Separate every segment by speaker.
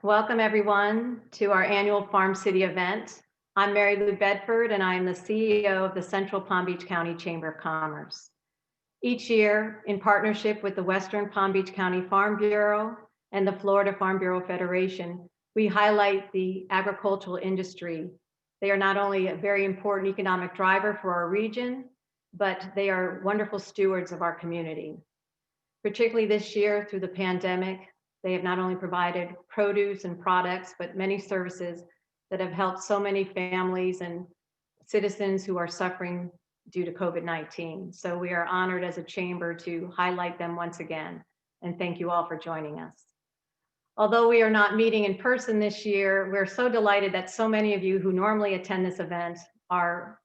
Speaker 1: Welcome everyone to our annual Farm City event. I'm Mary Lou Bedford and I am the CEO of the Central Palm Beach County Chamber of Commerce. Each year, in partnership with the Western Palm Beach County Farm Bureau and the Florida Farm Bureau Federation, we highlight the agricultural industry. They are not only a very important economic driver for our region, but they are wonderful stewards of our community. Particularly this year through the pandemic, they have not only provided produce and products, but many services that have helped so many families and citizens who are suffering due to COVID-19. So we are honored as a chamber to highlight them once again. And thank you all for joining us. Although we are not meeting in person this year, we're so delighted that so many of you who normally attend this event are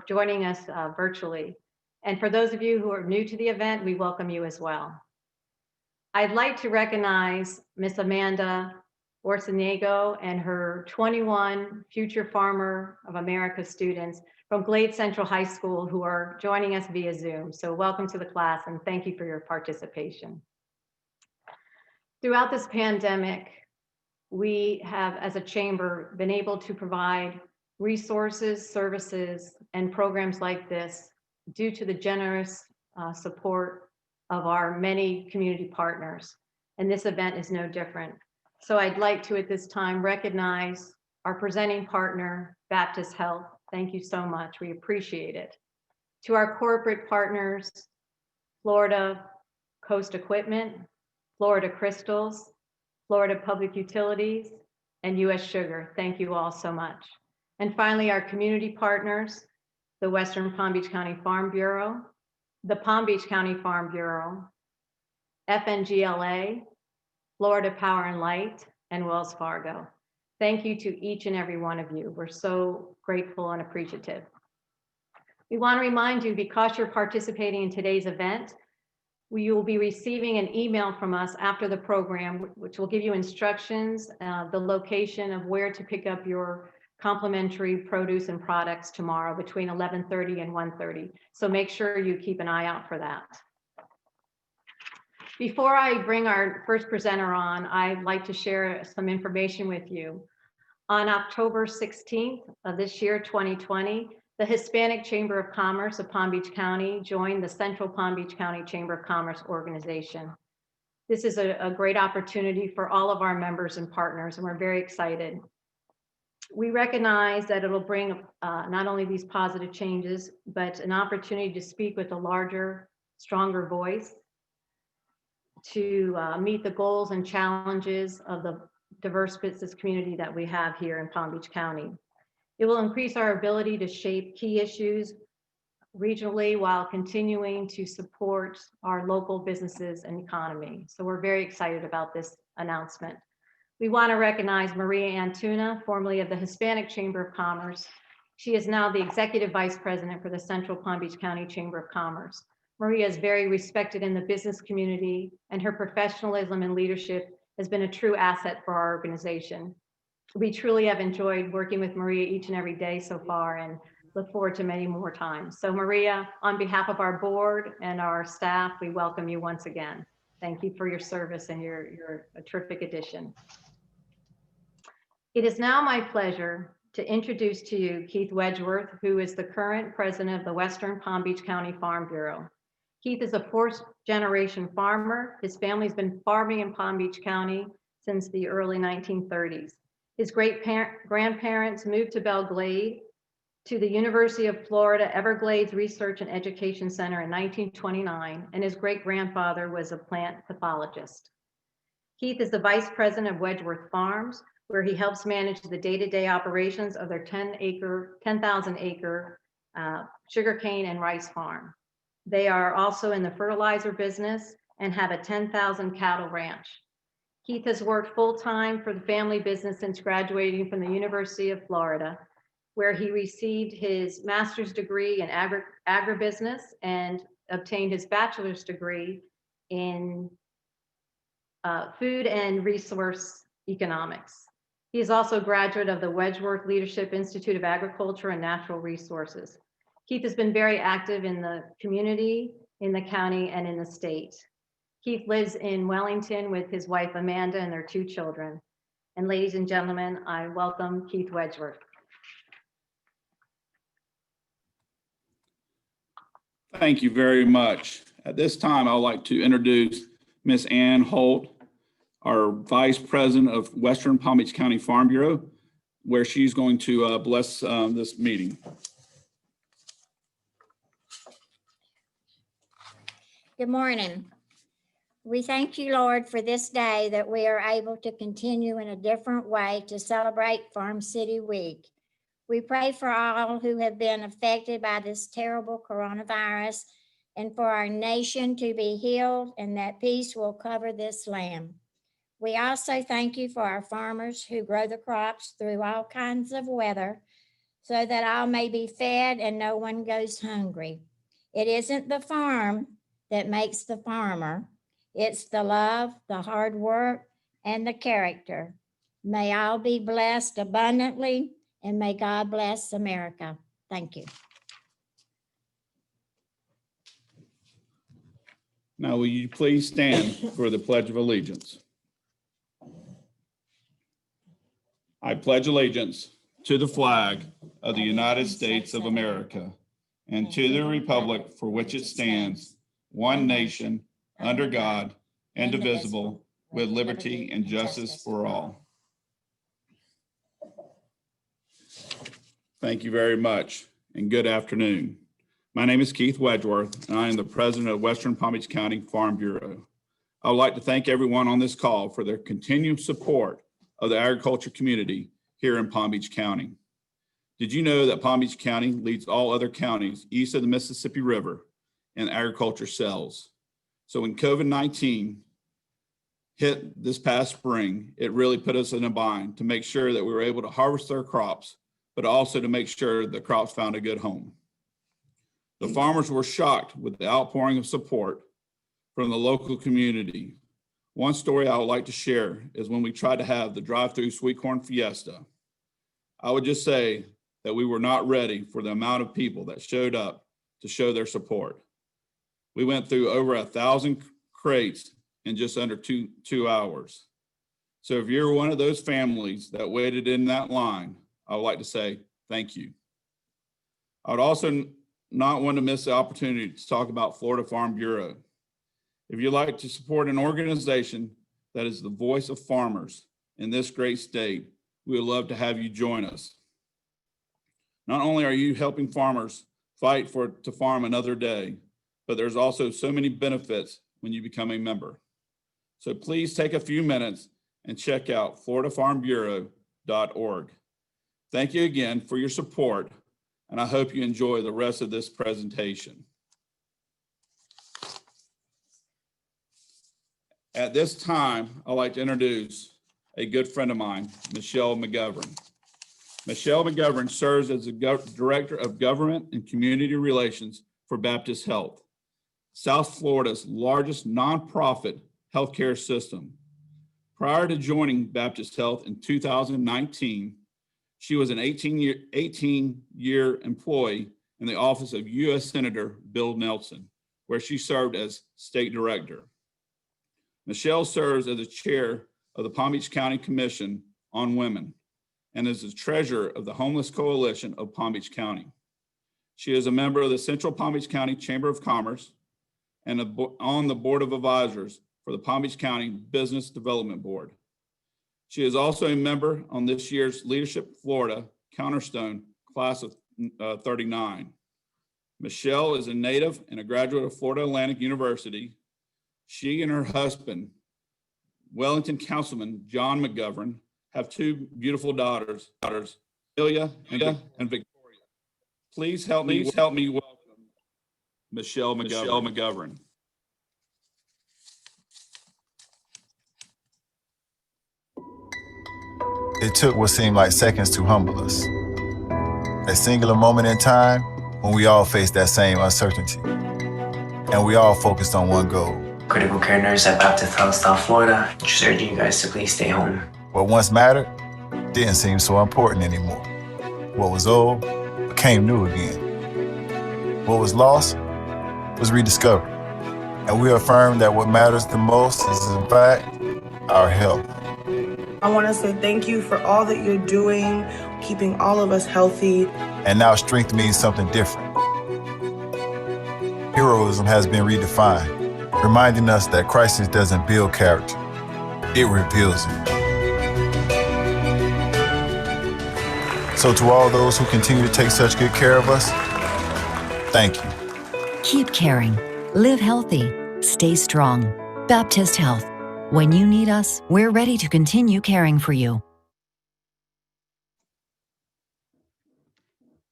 Speaker 1: joining us virtually. And for those of you who are new to the event, we welcome you as well. I'd like to recognize Miss Amanda Orsinego and her 21 Future Farmer of America students from Glade Central High School who are joining us via Zoom. So welcome to the class and thank you for your participation. Throughout this pandemic, we have, as a chamber, been able to provide resources, services, and programs like this due to the generous support of our many community partners. And this event is no different. So I'd like to, at this time, recognize our presenting partner, Baptist Health. Thank you so much. We appreciate it. To our corporate partners, Florida Coast Equipment, Florida Crystals, Florida Public Utilities, and US Sugar. Thank you all so much. And finally, our community partners, the Western Palm Beach County Farm Bureau, the Palm Beach County Farm Bureau, FNGLA, Florida Power and Light, and Wells Fargo. Thank you to each and every one of you. We're so grateful and appreciative. We want to remind you, because you're participating in today's event, you will be receiving an email from us after the program, which will give you instructions, the location of where to pick up your complimentary produce and products tomorrow between 11:30 and 1:30. So make sure you keep an eye out for that. Before I bring our first presenter on, I'd like to share some information with you. On October 16th of this year, 2020, the Hispanic Chamber of Commerce of Palm Beach County joined the Central Palm Beach County Chamber of Commerce organization. This is a great opportunity for all of our members and partners, and we're very excited. We recognize that it'll bring not only these positive changes, but an opportunity to speak with a larger, stronger voice, to meet the goals and challenges of the diverse business community that we have here in Palm Beach County. It will increase our ability to shape key issues regionally while continuing to support our local businesses and economy. So we're very excited about this announcement. We want to recognize Maria Antuna, formerly of the Hispanic Chamber of Commerce. She is now the Executive Vice President for the Central Palm Beach County Chamber of Commerce. Maria is very respected in the business community, and her professionalism and leadership has been a true asset for our organization. We truly have enjoyed working with Maria each and every day so far and look forward to many more times. So Maria, on behalf of our board and our staff, we welcome you once again. Thank you for your service and you're a terrific addition. It is now my pleasure to introduce to you Keith Wedgeworth, who is the current president of the Western Palm Beach County Farm Bureau. Keith is a fourth-generation farmer. His family's been farming in Palm Beach County since the early 1930s. His great-grandparents moved to Belle Glade to the University of Florida Everglades Research and Education Center in 1929, and his great-grandfather was a plant pathologist. Keith is the vice president of Wedgeworth Farms, where he helps manage the day-to-day operations of their 10,000-acre sugarcane and rice farm. They are also in the fertilizer business and have a 10,000 cattle ranch. Keith has worked full-time for the family business since graduating from the University of Florida, where he received his master's degree in agribusiness and obtained his bachelor's degree in food and resource economics. He is also a graduate of the Wedgeworth Leadership Institute of Agriculture and Natural Resources. Keith has been very active in the community, in the county, and in the state. Keith lives in Wellington with his wife, Amanda, and their 2 children. And ladies and gentlemen, I welcome Keith Wedgeworth.
Speaker 2: Thank you very much. At this time, I'd like to introduce Ms. Ann Holt, our Vice President of Western Palm Beach County Farm Bureau, where she's going to bless this meeting.
Speaker 3: Good morning. We thank you, Lord, for this day that we are able to continue in a different way to celebrate Farm City Week. We pray for all who have been affected by this terrible coronavirus and for our nation to be healed and that peace will cover this land. We also thank you for our farmers who grow the crops through all kinds of weather so that all may be fed and no one goes hungry. It isn't the farm that makes the farmer. It's the love, the hard work, and the character. May all be blessed abundantly, and may God bless America. Thank you.
Speaker 2: Now, will you please stand for the Pledge of Allegiance? I pledge allegiance to the flag of the United States of America and to the republic for which it stands, one nation, under God, indivisible, with liberty and justice for all. Thank you very much, and good afternoon. My name is Keith Wedgeworth, and I am the President of Western Palm Beach County Farm Bureau. I would like to thank everyone on this call for their continued support of the agriculture community here in Palm Beach County. Did you know that Palm Beach County leads all other counties east of the Mississippi River in agriculture sales? So when COVID-19 hit this past spring, it really put us in a bind to make sure that we were able to harvest our crops, but also to make sure the crops found a good home. The farmers were shocked with the outpouring of support from the local community. One story I would like to share is when we tried to have the drive-through sweet corn fiesta. I would just say that we were not ready for the amount of people that showed up to show their support. We went through over 1,000 crates in just under two hours. So if you're one of those families that waited in that line, I would like to say thank you. I would also not want to miss the opportunity to talk about Florida Farm Bureau. If you'd like to support an organization that is the voice of farmers in this great state, we would love to have you join us. Not only are you helping farmers fight to farm another day, but there's also so many benefits when you become a member. So please take a few minutes and check out floridafarmbureau.org. Thank you again for your support, and I hope you enjoy the rest of this presentation. At this time, I'd like to introduce a good friend of mine, Michelle McGovern. Michelle McGovern serves as the Director of Government and Community Relations for Baptist Health, South Florida's largest nonprofit healthcare system. Prior to joining Baptist Health in 2019, she was an 18-year employee in the office of U.S. Senator Bill Nelson, where she served as state director. Michelle serves as the chair of the Palm Beach County Commission on Women and is the treasurer of the Homeless Coalition of Palm Beach County. She is a member of the Central Palm Beach County Chamber of Commerce and on the Board of Advisors for the Palm Beach County Business Development Board. She is also a member on this year's Leadership Florida Counterstone Class of 39. Michelle is a native and a graduate of Florida Atlantic University. She and her husband, Wellington Councilman John McGovern, have two beautiful daughters, Amelia and Victoria. Please help me welcome Michelle McGovern.
Speaker 4: It took what seemed like seconds to humble us. A singular moment in time when we all faced that same uncertainty. And we all focused on one goal.
Speaker 5: Critical care nurse at Baptist Health, South Florida. Just urging you guys to please stay home.
Speaker 4: What once mattered didn't seem so important anymore. What was old became new again. What was lost was rediscovered. And we affirmed that what matters the most is, in fact, our health.
Speaker 6: I want to say thank you for all that you're doing, keeping all of us healthy.
Speaker 4: And now strength means something different. Heroism has been redefined, reminding us that crisis doesn't build character, it reveals it. So to all those who continue to take such good care of us, thank you.
Speaker 7: Keep caring. Live healthy. Stay strong. Baptist Health. When you need us, we're ready to continue caring for you.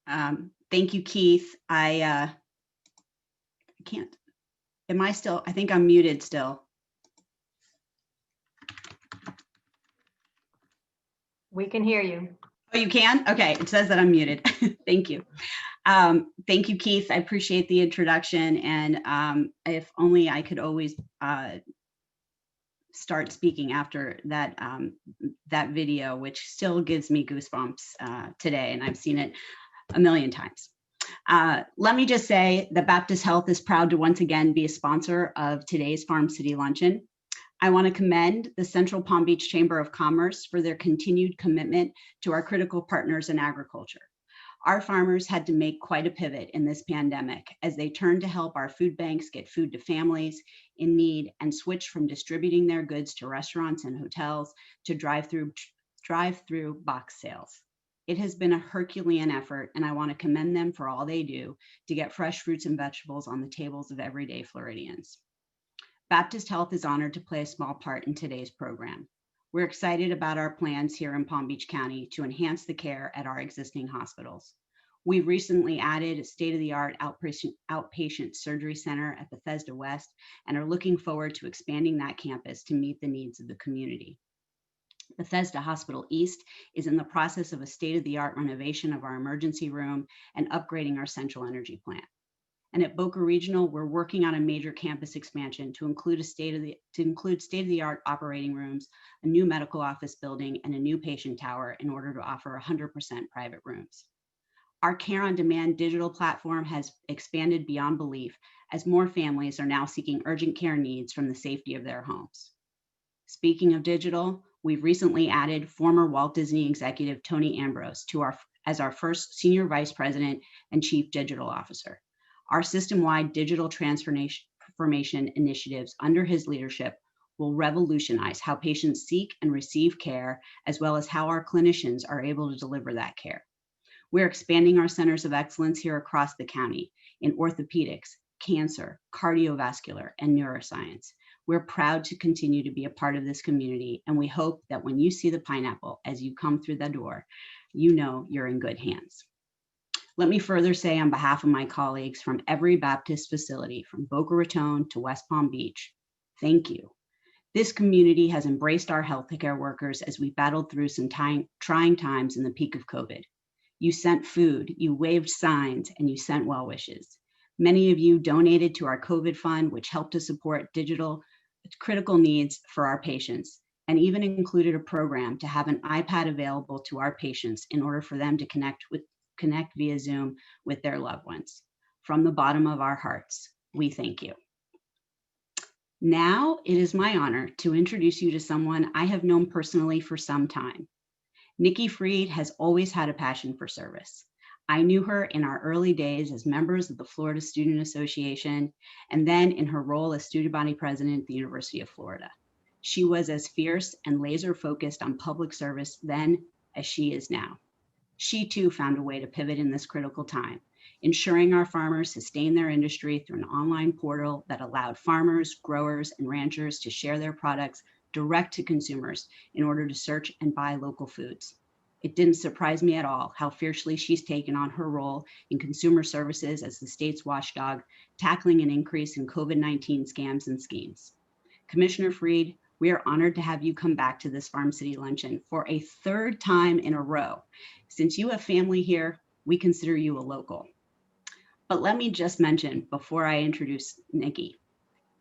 Speaker 8: Thank you, Keith. I can't. Am I still? I think I'm muted still.
Speaker 1: We can hear you.
Speaker 8: Oh, you can? Okay, it says that I'm muted. Thank you. Thank you, Keith. I appreciate the introduction. And if only I could always start speaking after that that video, which still gives me goosebumps today, and I've seen it a million times. Let me just say that Baptist Health is proud to once again be a sponsor of today's Farm City Luncheon. I want to commend the Central Palm Beach Chamber of Commerce for their continued commitment to our critical partners in agriculture. Our farmers had to make quite a pivot in this pandemic as they turned to help our food banks get food to families in need and switch from distributing their goods to restaurants and hotels to drive-through box sales. It has been a Herculean effort, and I want to commend them for all they do to get fresh fruits and vegetables on the tables of everyday Floridians. Baptist Health is honored to play a small part in today's program. We're excited about our plans here in Palm Beach County to enhance the care at our existing hospitals. We've recently added a state-of-the-art outpatient surgery center at Bethesda West and are looking forward to expanding that campus to meet the needs of the community. Bethesda Hospital East is in the process of a state-of-the-art renovation of our emergency room and upgrading our central energy plant. And at Boca Regional, we're working on a major campus expansion to include state-of-the-art operating rooms, a new medical office building, and a new patient tower in order to offer 100% private rooms. Our Care on Demand digital platform has expanded beyond belief as more families are now seeking urgent care needs from the safety of their homes. Speaking of digital, we've recently added former Walt Disney executive Tony Ambrose as our first Senior Vice President and Chief Digital Officer. Our system-wide digital transformation initiatives under his leadership will revolutionize how patients seek and receive care, as well as how our clinicians are able to deliver that care. We're expanding our centers of excellence here across the county in orthopedics, cancer, cardiovascular, and neuroscience. We're proud to continue to be a part of this community, and we hope that when you see the pineapple as you come through the door, you know you're in good hands. Let me further say on behalf of my colleagues from every Baptist facility, from Boca Raton to West Palm Beach, thank you. This community has embraced our healthcare workers as we battled through some trying times in the peak of COVID. You sent food, you waved signs, and you sent well wishes. Many of you donated to our COVID fund, which helped to support digital critical needs for our patients, and even included a program to have an iPad available to our patients in order for them to connect via Zoom with their loved ones. From the bottom of our hearts, we thank you. Now it is my honor to introduce you to someone I have known personally for some time. Nikki Fried has always had a passion for service. I knew her in our early days as members of the Florida Student Association, and then in her role as student body president at the University of Florida. She was as fierce and laser focused on public service then as she is now. She too found a way to pivot in this critical time, ensuring our farmers sustain their industry through an online portal that allowed farmers, growers, and ranchers to share their products direct to consumers in order to search and buy local foods. It didn't surprise me at all how fiercely she's taken on her role in consumer services as the state's watchdog, tackling an increase in COVID-19 scams and schemes. Commissioner Fried, we are honored to have you come back to this Farm City Luncheon for a third time in a row. Since you have family here, we consider you a local. But let me just mention before I introduce Nikki,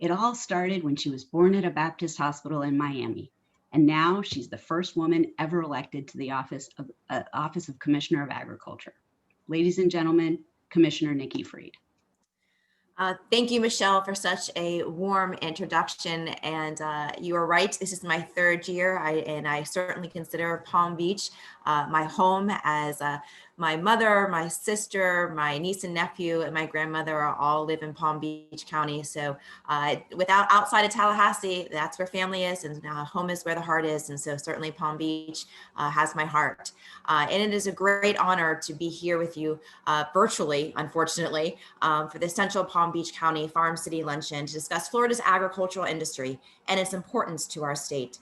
Speaker 8: it all started when she was born at a Baptist hospital in Miami. And now she's the first woman ever elected to the office of Commissioner of Agriculture. Ladies and gentlemen, Commissioner Nikki Fried.
Speaker 9: Thank you, Michelle, for such a warm introduction. And you are right, this is my third year, and I certainly consider Palm Beach my home, as my mother, my sister, my niece and nephew, and my grandmother all live in Palm Beach County. So outside of Tallahassee, that's where family is, and home is where the heart is. And so certainly Palm Beach has my heart. And it is a great honor to be here with you virtually, unfortunately, for the Central Palm Beach County Farm City Luncheon to discuss Florida's agricultural industry and its importance to our state,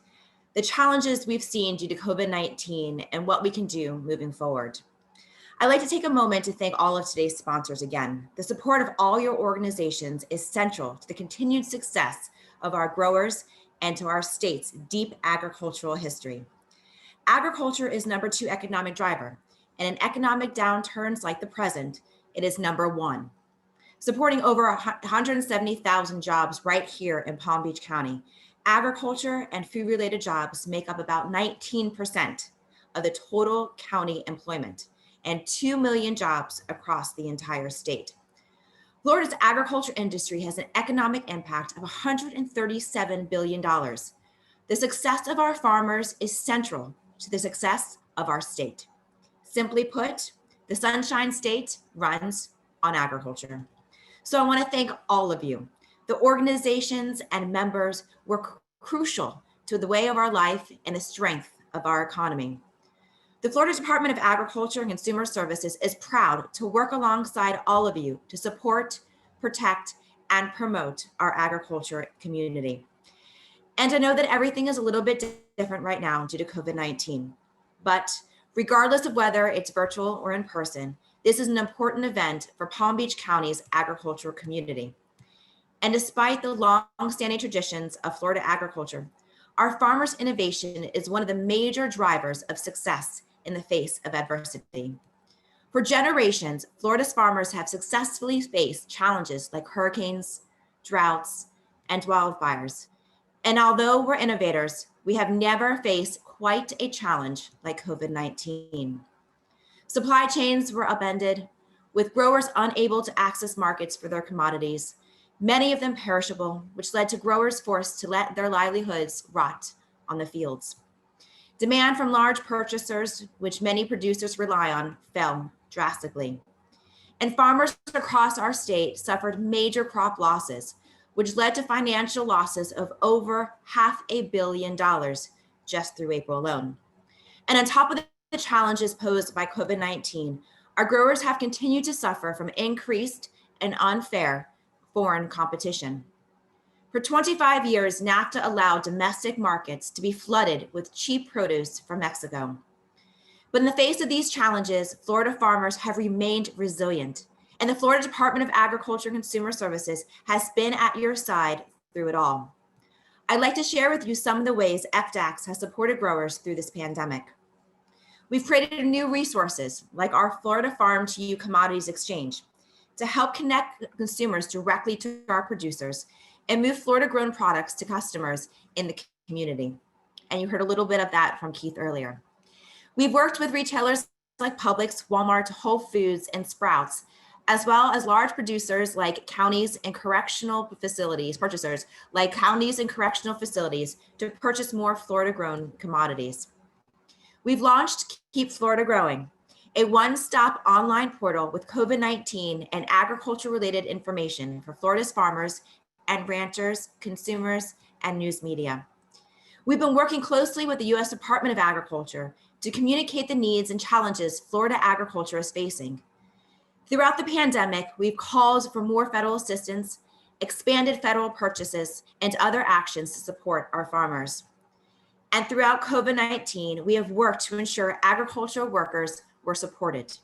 Speaker 9: the challenges we've seen due to COVID-19, and what we can do moving forward. I'd like to take a moment to thank all of today's sponsors again. The support of all your organizations is central to the continued success of our growers and to our state's deep agricultural history. Agriculture is number 2 economic driver, and in economic downturns like the present, it is number 1. Supporting over 170,000 jobs right here in Palm Beach County, agriculture and food-related jobs make up about 19% of the total county employment, and 2 million jobs across the entire state. Florida's agriculture industry has an economic impact of $137 billion. The success of our farmers is central to the success of our state. Simply put, the Sunshine State runs on agriculture. So I want to thank all of you. The organizations and members were crucial to the way of our life and the strength of our economy. The Florida Department of Agriculture and Consumer Services is proud to work alongside all of you to support, protect, and promote our agriculture community. And I know that everything is a little bit different right now due to COVID-19, but regardless of whether it's virtual or in person, this is an important event for Palm Beach County's agricultural community. And despite the long-standing traditions of Florida agriculture, our farmers' innovation is one of the major drivers of success in the face of adversity. For generations, Florida's farmers have successfully faced challenges like hurricanes, droughts, and wildfires. And although we're innovators, we have never faced quite a challenge like COVID-19. Supply chains were upended, with growers unable to access markets for their commodities, many of them perishable, which led to growers forced to let their livelihoods rot on the fields. Demand from large purchasers, which many producers rely on, fell drastically. And farmers across our state suffered major crop losses, which led to financial losses of over $500 million just through April alone. And on top of the challenges posed by COVID-19, our growers have continued to suffer from increased and unfair foreign competition. For 25 years, NAFTA allowed domestic markets to be flooded with cheap produce from Mexico. But in the face of these challenges, Florida farmers have remained resilient, and the Florida Department of Agriculture and Consumer Services has been at your side through it all. I'd like to share with you some of the ways FDACS has supported growers through this pandemic. We've created new resources like our Florida Farm to You Commodities Exchange to help connect consumers directly to our producers and move Florida-grown products to customers in the community. And you heard a little bit of that from Keith earlier. We've worked with retailers like Publix, Walmart, Whole Foods, and Sprouts, as well as large producers like counties and correctional facilities, purchasers like counties and correctional facilities to purchase more Florida-grown commodities. We've launched Keep Florida Growing, a one-stop online portal with COVID-19 and agriculture-related information for Florida's farmers and ranchers, consumers, and news media. We've been working closely with the U.S. Department of Agriculture to communicate the needs and challenges Florida agriculture is facing. Throughout the pandemic, we've called for more federal assistance, expanded federal purchases, and other actions to support our farmers. And throughout COVID-19, we have worked to ensure agricultural workers were supported.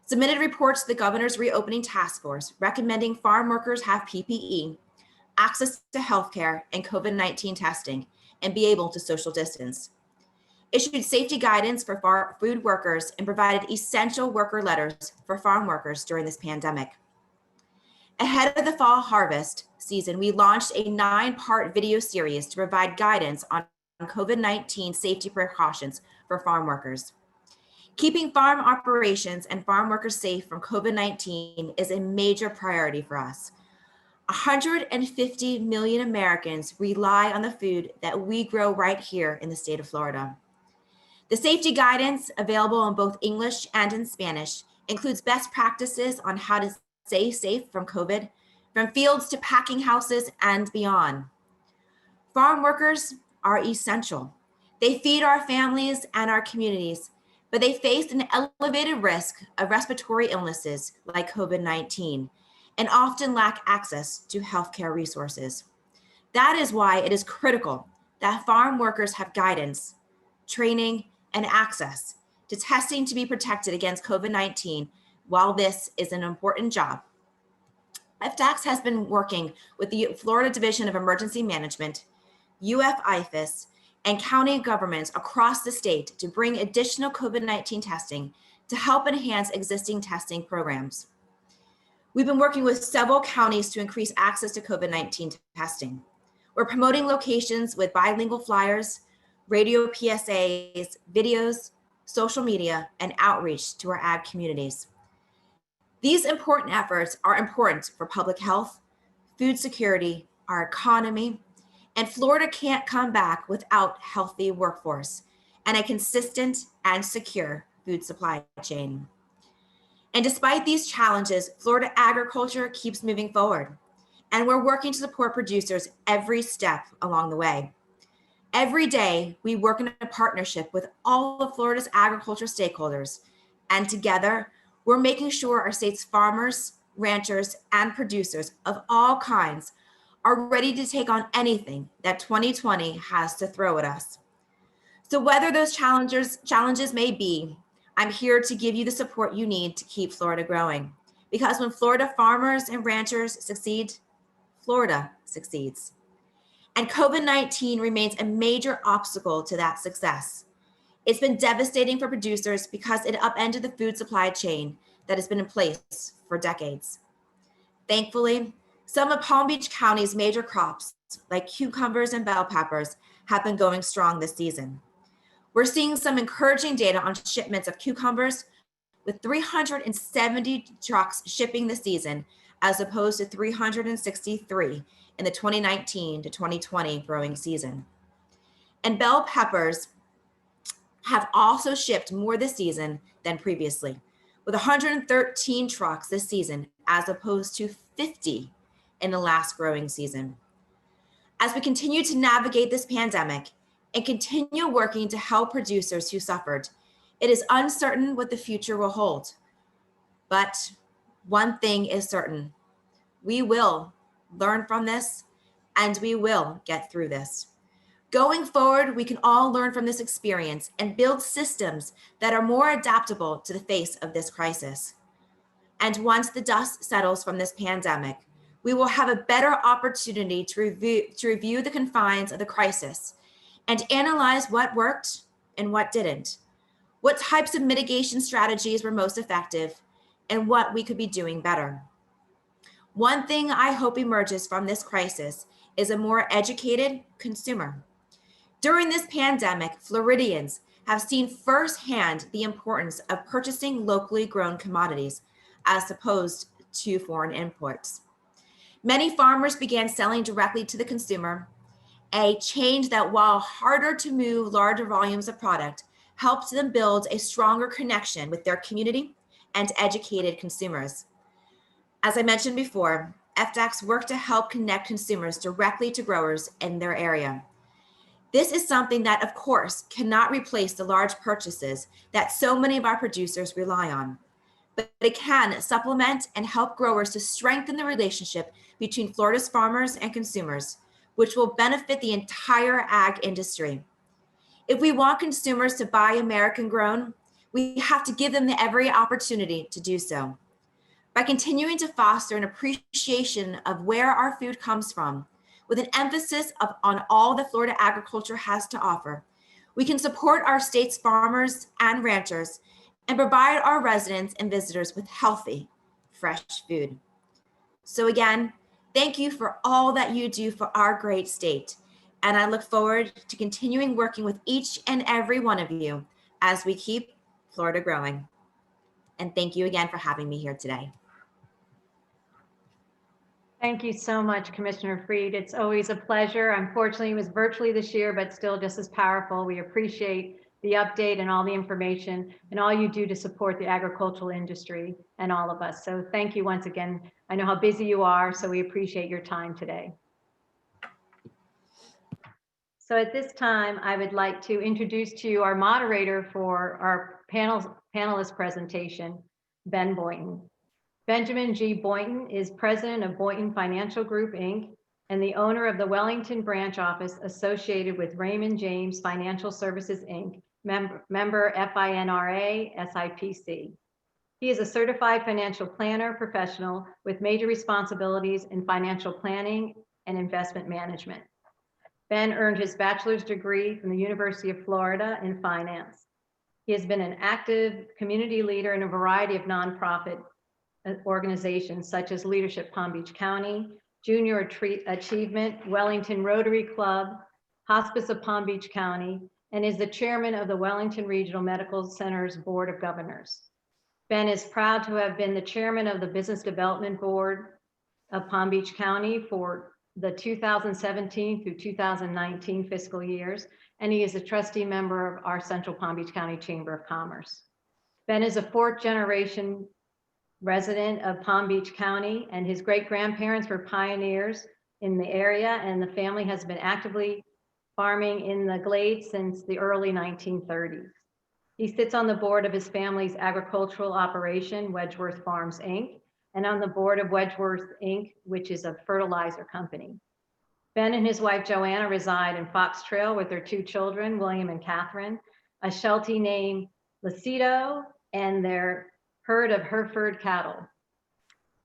Speaker 9: Submitted reports to the Governor's Reopening Task Force recommending farm workers have PPE, access to healthcare and COVID-19 testing, and be able to social distance. Issued safety guidance for food workers and provided essential worker letters for farm workers during this pandemic. Ahead of the fall harvest season, we launched a 9-part video series to provide guidance on COVID-19 safety precautions for farm workers. Keeping farm operations and farm workers safe from COVID-19 is a major priority for us. 150 million Americans rely on the food that we grow right here in the state of Florida. The safety guidance, available in both English and in Spanish, includes best practices on how to stay safe from COVID, from fields to packing houses and beyond. Farm workers are essential. They feed our families and our communities, but they face an elevated risk of respiratory illnesses like COVID-19 and often lack access to healthcare resources. That is why it is critical that farm workers have guidance, training, and access to testing to be protected against COVID-19 while this is an important job. FDACS has been working with the Florida Division of Emergency Management, UF-IFAS, and county governments across the state to bring additional COVID-19 testing to help enhance existing testing programs. We've been working with several counties to increase access to COVID-19 testing. We're promoting locations with bilingual flyers, radio PSAs, videos, social media, and outreach to our ag communities. These important efforts are important for public health, food security, our economy, and Florida can't come back without healthy workforce and a consistent and secure food supply chain. And despite these challenges, Florida agriculture keeps moving forward, and we're working to support producers every step along the way. Every day, we work in a partnership with all of Florida's agriculture stakeholders, and together, we're making sure our state's farmers, ranchers, and producers of all kinds are ready to take on anything that 2020 has to throw at us. So whether those challenges may be, I'm here to give you the support you need to keep Florida growing. Because when Florida farmers and ranchers succeed, Florida succeeds. And COVID-19 remains a major obstacle to that success. It's been devastating for producers because it upended the food supply chain that has been in place for decades. Thankfully, some of Palm Beach County's major crops, like cucumbers and bell peppers, have been going strong this season. We're seeing some encouraging data on shipments of cucumbers, with 370 trucks shipping this season, as opposed to 363 in the 2019 to 2020 growing season. And bell peppers have also shipped more this season than previously, with 113 trucks this season, as opposed to 50 in the last growing season. As we continue to navigate this pandemic and continue working to help producers who suffered, it is uncertain what the future will hold. But one thing is certain: we will learn from this and we will get through this. Going forward, we can all learn from this experience and build systems that are more adaptable to the face of this crisis. And once the dust settles from this pandemic, we will have a better opportunity to review the confines of the crisis and analyze what worked and what didn't, what types of mitigation strategies were most effective, and what we could be doing better. One thing I hope emerges from this crisis is a more educated consumer. During this pandemic, Floridians have seen firsthand the importance of purchasing locally grown commodities as opposed to foreign imports. Many farmers began selling directly to the consumer, a change that, while harder to move larger volumes of product, helped them build a stronger connection with their community and educated consumers. As I mentioned before, FDACS worked to help connect consumers directly to growers in their area. This is something that, of course, cannot replace the large purchases that so many of our producers rely on, but it can supplement and help growers to strengthen the relationship between Florida's farmers and consumers, which will benefit the entire ag industry. If we want consumers to buy American grown, we have to give them every opportunity to do so. By continuing to foster an appreciation of where our food comes from, with an emphasis on all that Florida agriculture has to offer, we can support our state's farmers and ranchers and provide our residents and visitors with healthy, fresh food. So again, thank you for all that you do for our great state. And I look forward to continuing working with each and every one of you as we keep Florida growing. And thank you again for having me here today.
Speaker 1: Thank you so much, Commissioner Freed. It's always a pleasure. Unfortunately, it was virtually this year, but still just as powerful. We appreciate the update and all the information and all you do to support the agricultural industry and all of us. So thank you once again. I know how busy you are, so we appreciate your time today. So at this time, I would like to introduce to you our moderator for our panelist presentation, Ben Boynton. Benjamin G. Boynton is president of Boynton Financial Group, Inc., and the owner of the Wellington branch office associated with Raymond James Financial Services, Inc., member FINRA SIPC. He is a certified financial planner professional with major responsibilities in financial planning and investment management. Ben earned his bachelor's degree from the University of Florida in finance. He has been an active community leader in a variety of nonprofit organizations such as Leadership Palm Beach County, Junior Achievement, Wellington Rotary Club, Hospice of Palm Beach County, and is the chairman of the Wellington Regional Medical Center's Board of Governors. Ben is proud to have been the chairman of the Business Development Board of Palm Beach County for the 2017 through 2019 fiscal years, and he is a trustee member of our Central Palm Beach County Chamber of Commerce. Ben is a fourth generation resident of Palm Beach County, and his great-grandparents were pioneers in the area, and the family has been actively farming in the Glades since the early 1930s. He sits on the board of his family's agricultural operation, Wedgeworth Farms, Inc., and on the board of Wedgeworth, Inc., which is a fertilizer company. Ben and his wife, Joanna, reside in Fox Trail with their two children, William and Catherine, a Sheltie named Lucido, and their herd of Hereford cattle.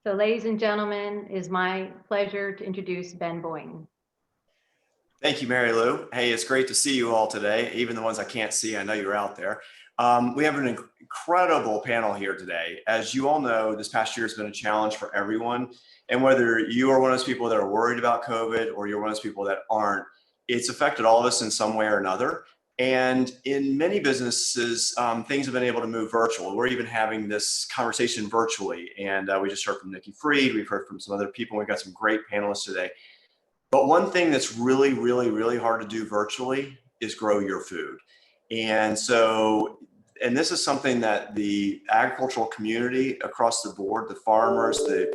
Speaker 1: So ladies and gentlemen, it's my pleasure to introduce Ben Boynton.
Speaker 10: Thank you, Mary Lou. Hey, it's great to see you all today. Even the ones I can't see, I know you're out there. We have an incredible panel here today. As you all know, this past year has been a challenge for everyone. And whether you are one of those people that are worried about COVID or you're one of those people that aren't, it's affected all of us in some way or another. And in many businesses, things have been able to move virtual. We're even having this conversation virtually. And we just heard from Nikki Freed. We've heard from some other people. We've got some great panelists today. But one thing that's really, really, really hard to do virtually is grow your food. And so, and this is something that the agricultural community across the board, the farmers, the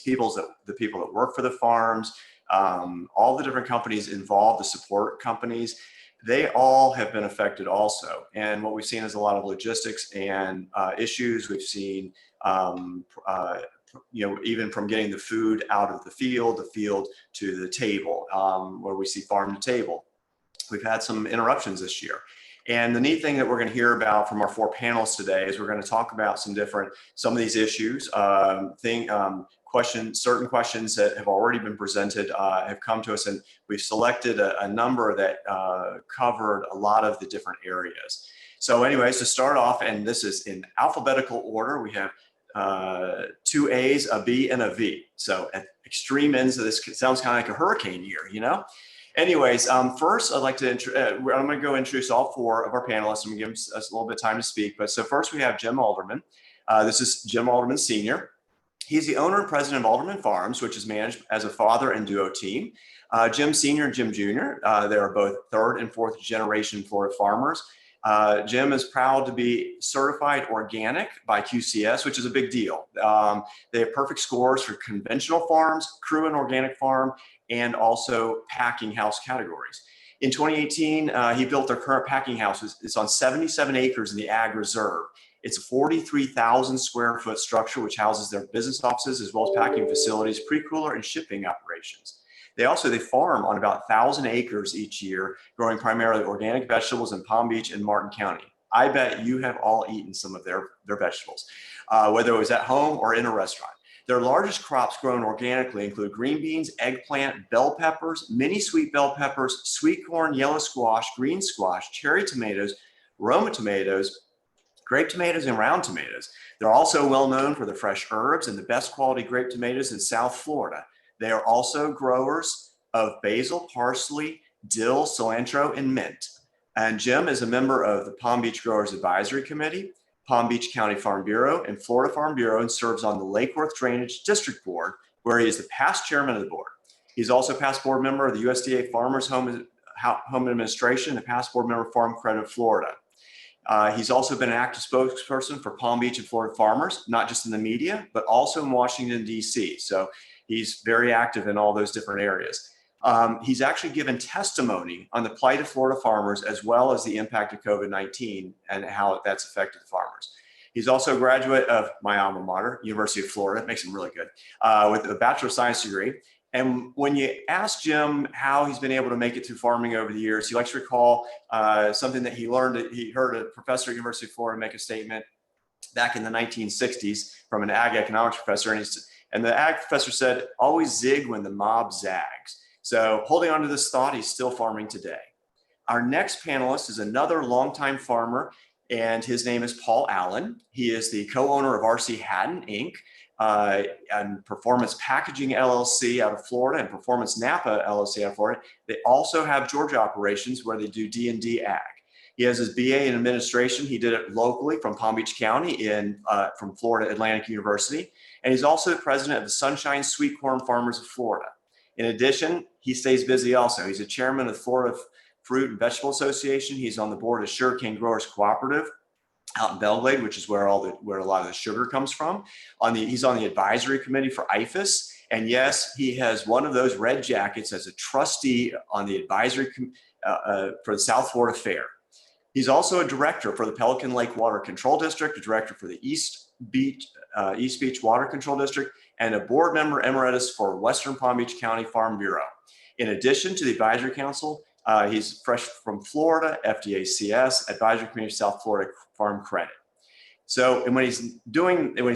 Speaker 10: people that work for the farms, all the different companies involved, the support companies, they all have been affected also. And what we've seen is a lot of logistics and issues. We've seen, even from getting the food out of the field to the table, where we see farm to table. We've had some interruptions this year. And the neat thing that we're going to hear about from our four panelists today is we're going to talk about some of these issues, certain questions that have already been presented have come to us, and we've selected a number that covered a lot of the different areas. So anyways, to start off, and this is in alphabetical order, we have two A's, a B, and a V. So at extreme ends of this, it sounds kind of like a hurricane year, you know? Anyways, first I'd like to, I'm going to go introduce all four of our panelists. I'm going to give us a little bit of time to speak. But so first we have Jim Alderman. This is Jim Alderman Sr. He's the owner and president of Alderman Farms, which is managed as a father and duo team. Jim Sr. and Jim Jr., they are both third and fourth generation Florida farmers. Jim is proud to be certified organic by QCS, which is a big deal. They have perfect scores for conventional farms, crew and organic farm, and also packing house categories. In 2018, he built their current packing house. It's on 77 acres in the Ag Reserve. It's a 43,000 square foot structure, which houses their business offices as well as packing facilities, pre-cooler, and shipping operations. They farm on about 1,000 acres each year, growing primarily organic vegetables in Palm Beach and Martin County. I bet you have all eaten some of their vegetables, whether it was at home or in a restaurant. Their largest crops grown organically include green beans, eggplant, bell peppers, mini sweet bell peppers, sweet corn, yellow squash, green squash, cherry tomatoes, Roma tomatoes, grape tomatoes, and round tomatoes. They're also well known for the fresh herbs and the best quality grape tomatoes in South Florida. They are also growers of basil, parsley, dill, cilantro, and mint. And Jim is a member of the Palm Beach Growers Advisory Committee, Palm Beach County Farm Bureau, and Florida Farm Bureau, and serves on the Lake Worth Drainage District Board where he is the past chairman of the board. He's also past board member of the USDA Farmers Home Administration, and past board member of Farm Credit of Florida. He's also been an active spokesperson for Palm Beach and Florida farmers, not just in the media, but also in Washington, D.C. So he's very active in all those different areas. He's actually given testimony on the plight of Florida farmers, as well as the impact of COVID-19 and how that's affected the farmers. He's also a graduate of my alma mater, University of Florida. It makes him really good, with a Bachelor of Science degree. And when you ask Jim how he's been able to make it through farming over the years, he likes to recall something that he learned. He heard a professor at University of Florida make a statement back in the 1960s from an ag economics professor. And the ag professor said, always zig when the mob zags. So holding on to this thought, he's still farming today. Our next panelist is another longtime farmer, and his name is Paul Allen. He is the co-owner of RC Hatton, Inc., and Performance Packaging LLC out of Florida and Performance Napa LLC out of Florida. They also have Georgia operations where they do D&D ag. He has his BA in administration. He did it locally from Palm Beach County from Florida Atlantic University. And he's also the president of the Sunshine Sweet Corn Farmers of Florida. In addition, he stays busy also. He's a chairman of the Florida Fruit and Vegetable Association. He's on the board of Sugarcane Growers Cooperative out in Belglade, which is where a lot of the sugar comes from. He's on the advisory committee for IFAS. And yes, he has one of those red jackets as a trustee on the advisory for the South Florida Fair. He's also a director for the Pelican Lake Water Control District, a director for the East Beach Water Control District, and a board member emeritus for Western Palm Beach County Farm Bureau. In addition to the advisory council, he's fresh from Florida, FDACS, Advisory Committee of South Florida Farm Credit. So, and when he's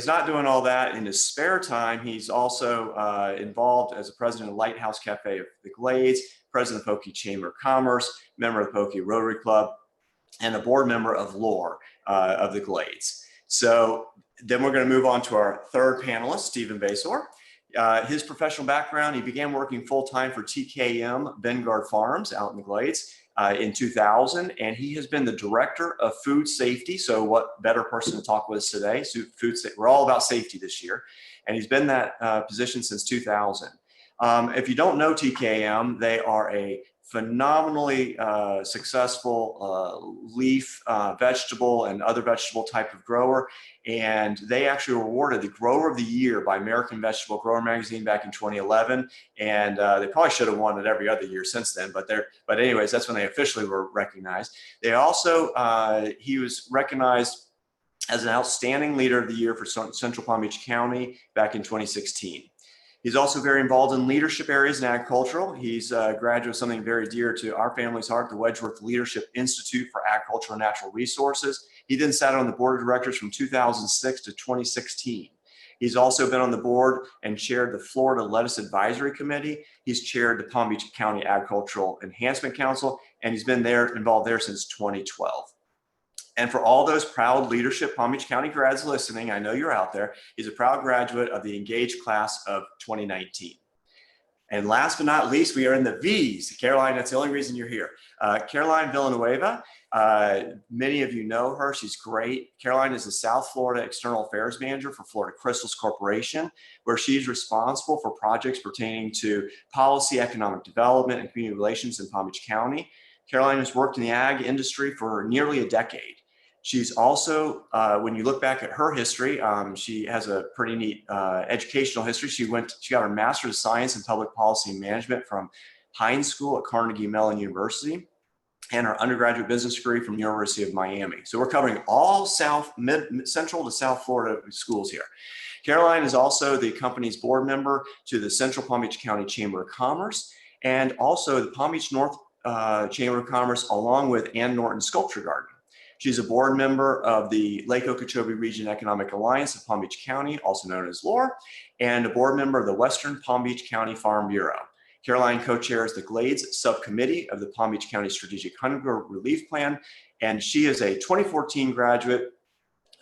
Speaker 10: not doing all that in his spare time, he's also involved as a president of Lighthouse Cafe of the Glades, president of Pokey Chamber of Commerce, member of the Pokey Rotary Club, and a board member of LORE of the Glades. So then we're going to move on to our third panelist, Stephen Basor. His professional background, he began working full-time for TKM Bengard Farms out in the Glades in 2000, and he has been the director of food safety. So what better person to talk with us today? So we're all about safety this year, and he's been that position since 2000. If you don't know TKM, they are a phenomenally successful leaf, vegetable, and other vegetable type of grower. And they actually were awarded the Grower of the Year by American Vegetable Grower Magazine back in 2011. And they probably should have won it every other year since then. But anyways, that's when they officially were recognized. They also, he was recognized as an outstanding leader of the year for Central Palm Beach County back in 2016. He's also very involved in leadership areas in agricultural. He's a graduate of something very dear to our family's heart, the Wedgeworth Leadership Institute for Agricultural and Natural Resources. He then sat on the board of directors from 2006 to 2016. He's also been on the board and chaired the Florida Lettuce Advisory Committee. He's chaired the Palm Beach County Agricultural Enhancement Council, and he's been involved there since 2012. And for all those proud leadership Palm Beach County grads listening, I know you're out there, he's a proud graduate of the Engaged class of 2019. And last but not least, we are in the V's. Caroline, that's the only reason you're here. Caroline Villanueva, many of you know her, she's great. Caroline is the South Florida External Affairs Manager for Florida Crystals Corporation, where she's responsible for projects pertaining to policy, economic development, and community relations in Palm Beach County. Caroline has worked in the ag industry for nearly a decade. She's also, when you look back at her history, she has a pretty neat educational history. She got her Master's of Science in Public Policy and Management from Heinz School at Carnegie Mellon University, and her undergraduate business degree from University of Miami. So we're covering all Central to South Florida schools here. Caroline is also the company's board member to the Central Palm Beach County Chamber of Commerce, and also the Palm Beach North Chamber of Commerce, along with Ann Norton Sculpture Garden. She's a board member of the Lake Okeechobee Region Economic Alliance of Palm Beach County, also known as LORE, and a board member of the Western Palm Beach County Farm Bureau. Caroline co-chairs the Glades Subcommittee of the Palm Beach County Strategic Hunger Relief Plan, and she is a 2014 graduate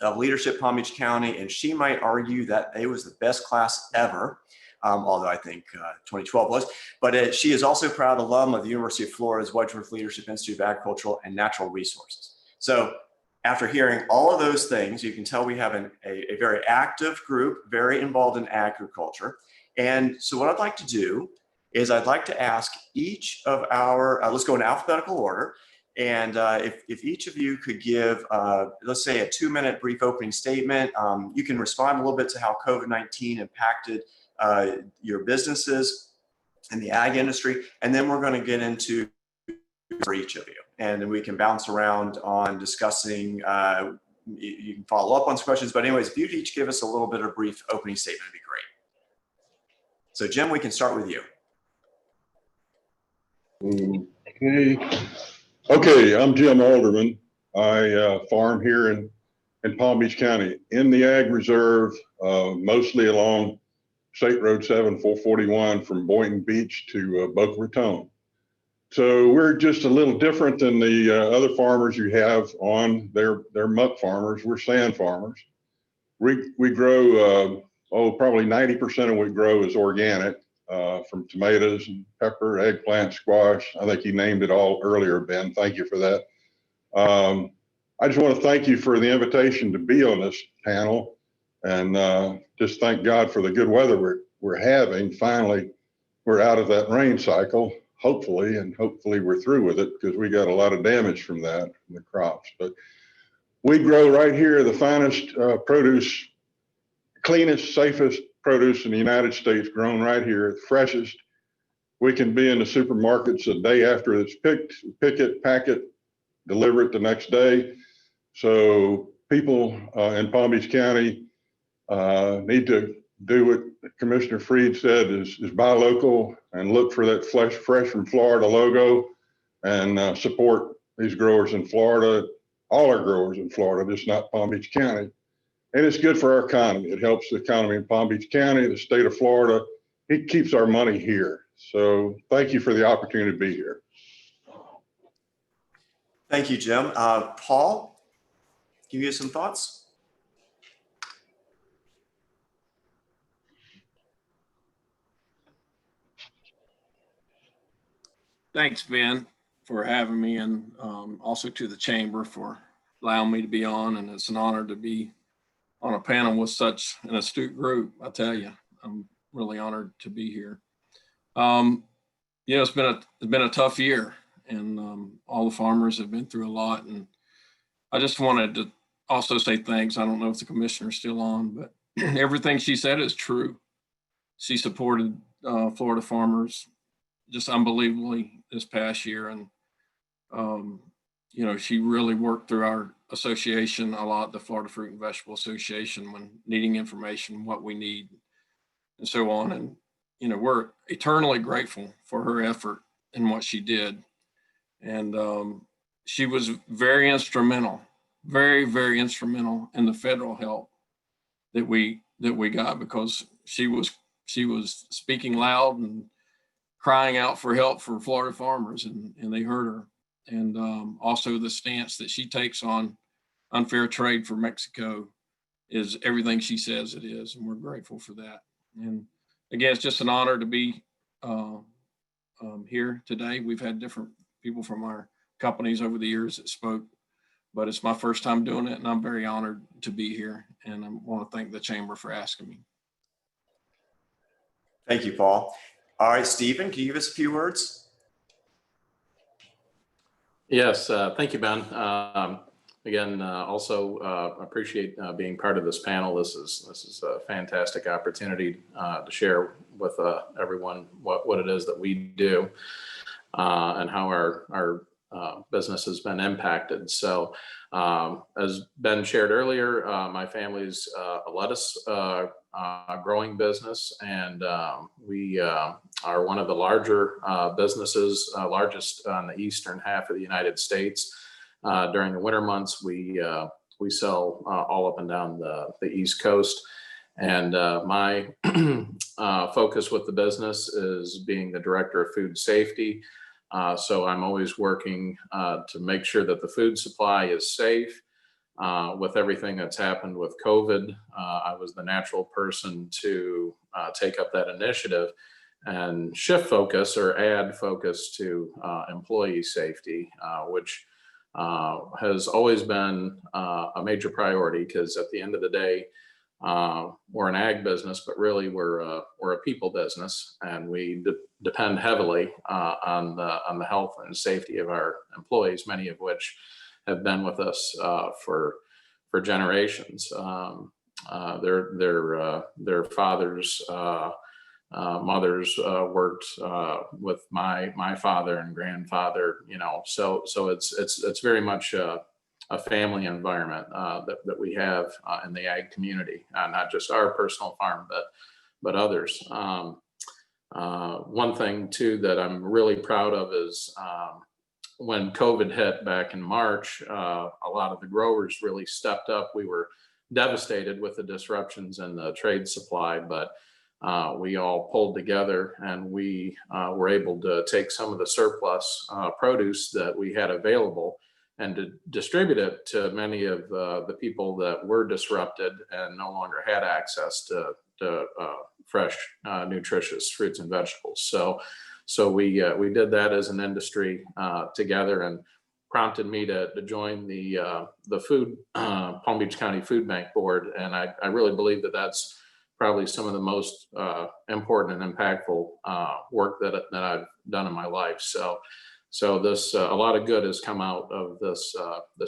Speaker 10: of Leadership Palm Beach County, and she might argue that it was the best class ever, although I think 2012 was. But she is also a proud alum of the University of Florida's Wedgeworth Leadership Institute of Agricultural and Natural Resources. So After hearing all of those things, you can tell we have a very active group, very involved in agriculture. And so what I'd like to do is I'd like to ask each of our, let's go in alphabetical order. And if each of you could give, let's say, a 2-minute brief opening statement, you can respond a little bit to how COVID-19 impacted your businesses in the ag industry. And then we're going to get into for each of you. And then we can bounce around on discussing, you can follow up on some questions. But anyways, if you'd each give us a little bit of brief opening statement, it'd be great. So Jim, we can start with you.
Speaker 11: Okay, I'm Jim Alderman. I farm here in Palm Beach County in the Ag Reserve, mostly along State Road 7 441 from Boynton Beach to Boca Raton. So we're just a little different than the other farmers you have on. They're muck farmers. We're sand farmers. We grow, probably 90% of what we grow is organic, from tomatoes and pepper, eggplant, squash. I think you named it all earlier, Ben. Thank you for that. I just want to thank you for the invitation to be on this panel, and just thank God for the good weather we're having. Finally, we're out of that rain cycle, hopefully, and hopefully we're through with it, because we got a lot of damage from that, from the crops. But we grow right here the finest produce, cleanest, safest produce in the United States, grown right here, freshest. We can be in the supermarkets a day after it's picked, pick it, pack it, deliver it the next day. So people in Palm Beach County need to do what Commissioner Freed said, is buy local and look for that fresh from Florida logo, and support these growers in Florida, all our growers in Florida, just not Palm Beach County. And it's good for our economy. It helps the economy in Palm Beach County, the state of Florida. It keeps our money here. So thank you for the opportunity to be here.
Speaker 10: Thank you, Jim. Paul, give you some thoughts?
Speaker 12: Thanks, Ben, for having me, and also to the chamber for allowing me to be on. And it's an honor to be on a panel with such an astute group. I tell you, I'm really honored to be here. It's been a tough year, and all the farmers have been through a lot. And I just wanted to also say thanks. I don't know if the commissioner's still on, but everything she said is true. She supported Florida farmers just unbelievably this past year. And, she really worked through our association a lot, the Florida Fruit and Vegetable Association, when needing information, what we need, and so on. And, we're eternally grateful for her effort and what she did. And she was very instrumental, very, very instrumental in the federal help that we got, because she was speaking loud and crying out for help for Florida farmers, and they heard her. And also the stance that she takes on unfair trade for Mexico is everything she says it is, and we're grateful for that. And again, it's just an honor to be here today. We've had different people from our companies over the years that spoke, but it's my first time doing it, and I'm very honored to be here. And I want to thank the chamber for asking me.
Speaker 10: Thank you, Paul. All right, Stephen, can you give us a few words?
Speaker 13: Yes, thank you, Ben. Again, also appreciate being part of this panel. This is a fantastic opportunity to share with everyone what it is that we do and how our business has been impacted. So as Ben shared earlier, my family's a lettuce growing business, and we are one of the larger businesses, largest on the eastern half of the United States. During the winter months, we sell all up and down the East Coast. And my focus with the business is being the director of food safety. So I'm always working to make sure that the food supply is safe. With everything that's happened with COVID, I was the natural person to take up that initiative and shift focus, or add focus, to employee safety, which has always been a major priority, because at the end of the day, we're an ag business, but really we're a people business, and we depend heavily on the health and safety of our employees, many of which have been with us for generations. Their fathers, mothers worked with my father and grandfather, so it's very much a family environment that we have in the ag community, not just our personal farm, but others. One thing too that I'm really proud of is when COVID hit back in March, a lot of the growers really stepped up. We were devastated with the disruptions in the trade supply, but we all pulled together, and we were able to take some of the surplus produce that we had available and to distribute it to many of the people that were disrupted and no longer had access to fresh, nutritious fruits and vegetables. So we did that as an industry together, and prompted me to join the food Palm Beach County Food Bank Board, and I really believe that that's probably some of the most important and impactful work that I've done in my life. So this a lot of good has come out of this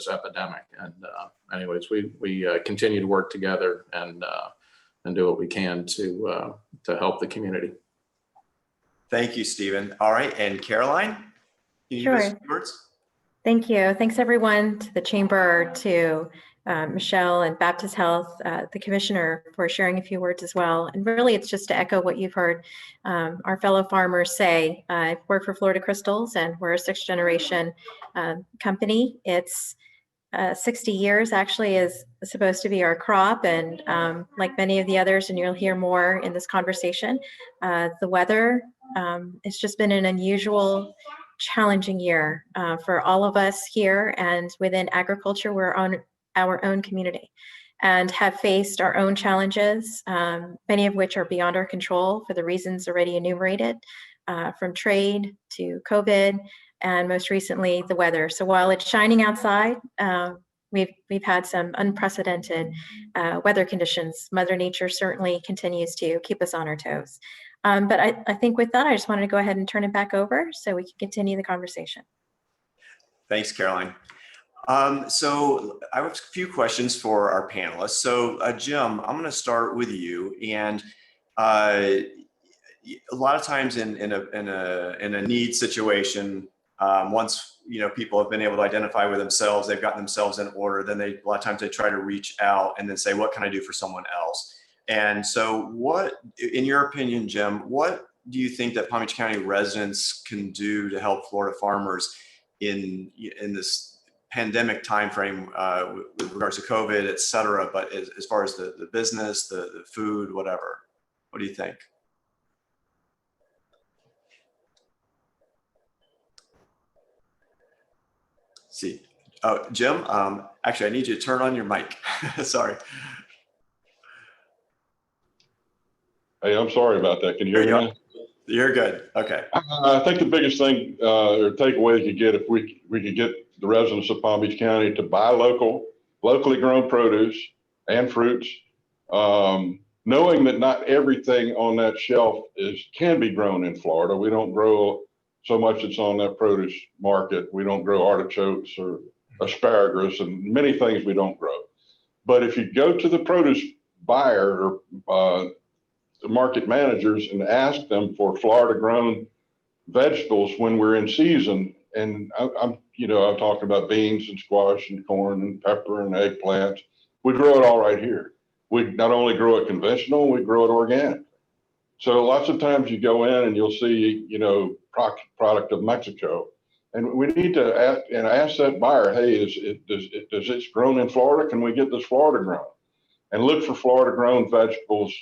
Speaker 13: epidemic, and anyways, we continue to work together and do what we can to help the community.
Speaker 10: Thank you, Stephen. All right, and Caroline, can you give us
Speaker 14: Sure.
Speaker 10: some words?
Speaker 14: Thank you. Thanks everyone, to the chamber, to Michelle and Baptist Health, the commissioner, for sharing a few words as well. And really, it's just to echo what you've heard our fellow farmers say. I work for Florida Crystals, and we're a 6th generation company. It's 60 years actually is supposed to be our crop, and like many of the others, and you'll hear more in this conversation, the weather, it's just been an unusual, challenging year for all of us here, and within agriculture, we're on our own community and have faced our own challenges, many of which are beyond our control for the reasons already enumerated, from trade to COVID, and most recently the weather. So while it's shining outside, we've had some unprecedented weather conditions. Mother Nature certainly continues to keep us on our toes. But I think with that, I just wanted to go ahead and turn it back over so we can continue the conversation.
Speaker 10: Thanks, Caroline. So I have a few questions for our panelists. So Jim, I'm going to start with you. And a lot of times in a need situation, once people have been able to identify with themselves, they've gotten themselves in order, then a lot of times they try to reach out and then say, what can I do for someone else? And so what, in your opinion, Jim, what do you think that Palm Beach County residents can do to help Florida farmers in this pandemic timeframe with regards to COVID, et cetera, but as far as the business, the food, whatever? What do you think? See, oh, Jim, actually, I need you to turn on your mic. Sorry.
Speaker 11: Hey, I'm sorry about that. Can you hear me?
Speaker 10: You're good. Okay.
Speaker 11: I think the biggest thing or takeaway you could get, if we could get the residents of Palm Beach County to buy locally grown produce and fruits, knowing that not everything on that shelf can be grown in Florida. We don't grow so much that's on that produce market. We don't grow artichokes or asparagus and many things we don't grow. But if you go to the produce buyer or the market managers and ask them for Florida grown vegetables when we're in season, and I'm talking about beans and squash and corn and pepper and eggplant, we grow it all right here. We not only grow it conventional, we grow it organic. So lots of times you go in and you'll see, product of Mexico, and we need to ask that buyer, hey, does it's grown in Florida? Can we get this Florida grown? And look for Florida grown vegetables.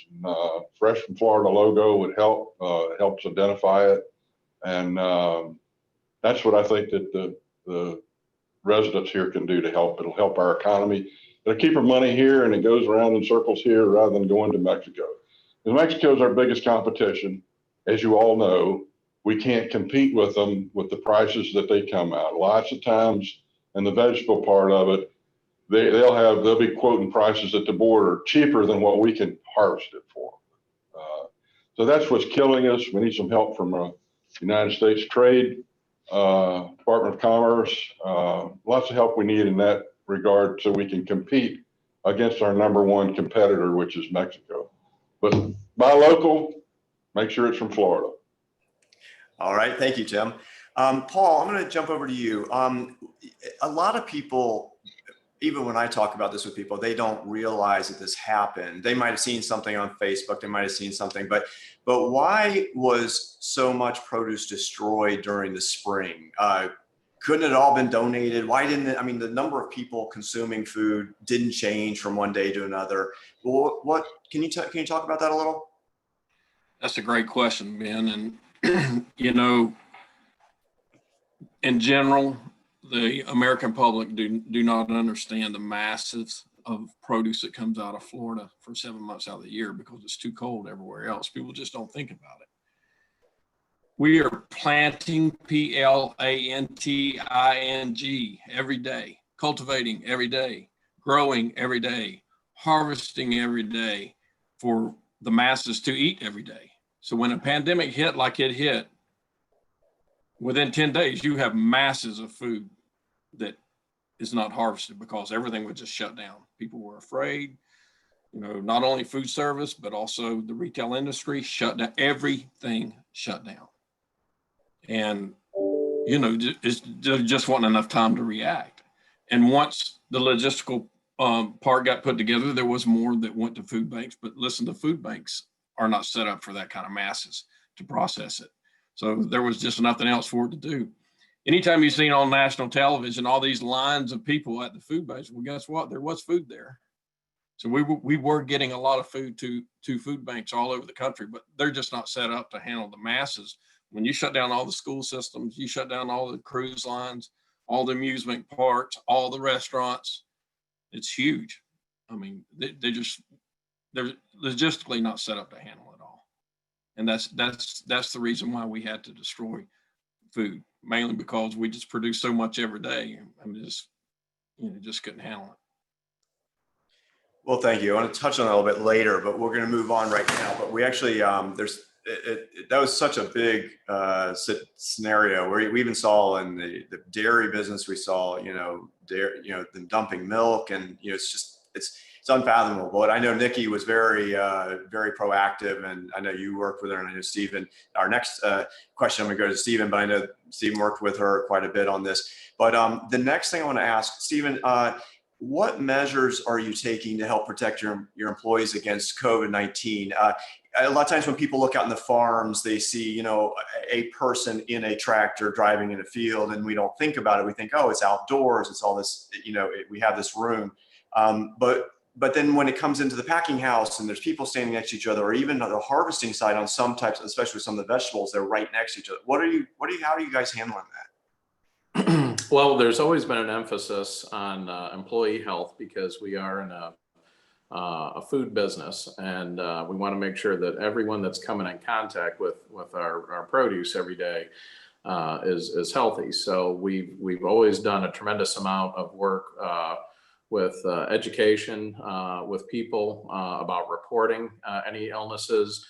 Speaker 11: Fresh from Florida logo would help, helps identify it. And that's what I think that the residents here can do to help. It'll help our economy. It'll keep our money here and it goes around in circles here rather than going to Mexico. Because Mexico is our biggest competition. As you all know, we can't compete with them with the prices that they come out. Lots of times and the vegetable part of it, they'll be quoting prices at the border cheaper than what we can harvest it for. So that's what's killing us. We need some help from United States Trade, Department of Commerce, lots of help we need in that regard so we can compete against our #1 competitor, which is Mexico. But buy local, make sure it's from Florida.
Speaker 10: All right, thank you, Tim. Paul, I'm going to jump over to you. A lot of people, even when I talk about this with people, they don't realize that this happened. They might have seen something on Facebook, they might have seen something, but why was so much produce destroyed during the spring? Couldn't it all been donated? Why didn't it? I mean, the number of people consuming food didn't change from one day to another. What can you talk about that a little?
Speaker 12: That's a great question, Ben. And you know, in general, the American public do not understand the masses of produce that comes out of Florida for 7 months out of the year because it's too cold everywhere else. People just don't think about it. We are planting, planting every day, cultivating every day, growing every day, harvesting every day for the masses to eat every day. So when a pandemic hit like it hit, within 10 days, you have masses of food that is not harvested because everything was just shut down. People were afraid, you know, not only food service, but also the retail industry shut down, everything shut down. And, you know, there just wasn't enough time to react. And once the logistical part got put together, there was more that went to food banks. But listen, the food banks are not set up for that kind of masses to process it. So there was just nothing else for it to do. Anytime you've seen on national television, all these lines of people at the food banks, well, guess what? There was food there. So we were getting a lot of food to food banks all over the country, but they're just not set up to handle the masses. When you shut down all the school systems, you shut down all the cruise lines, all the amusement parks, all the restaurants, it's huge. I mean, they're logistically not set up to handle it all. And that's the reason why we had to destroy food, mainly because we just produce so much every day. I mean, just couldn't handle it.
Speaker 10: Well, thank you. I want to touch on that a little bit later, but we're going to move on right now. But we actually, that was such a big scenario where we even saw in the dairy business, we saw, them dumping milk, and, it's unfathomable. But I know Nikki was very, very proactive, and I know you worked with her, and I know Stephen. Our next question, I'm going to go to Stephen, but I know Stephen worked with her quite a bit on this. But the next thing I want to ask, Stephen, what measures are you taking to help protect your employees against COVID-19? A lot of times when people look out in the farms, they see, a person in a tractor driving in a field, and we don't think about it. We think, oh, it's outdoors. It's all this, we have this room. But then when it comes into the packing house and there's people standing next to each other, or even the harvesting side on some types, especially with some of the vegetables, they're right next to each other. How are you guys handling that?
Speaker 13: Well, there's always been an emphasis on employee health because we are in a food business, and we want to make sure that everyone that's coming in contact with our produce every day is healthy. So we've always done a tremendous amount of work with education with people about reporting any illnesses,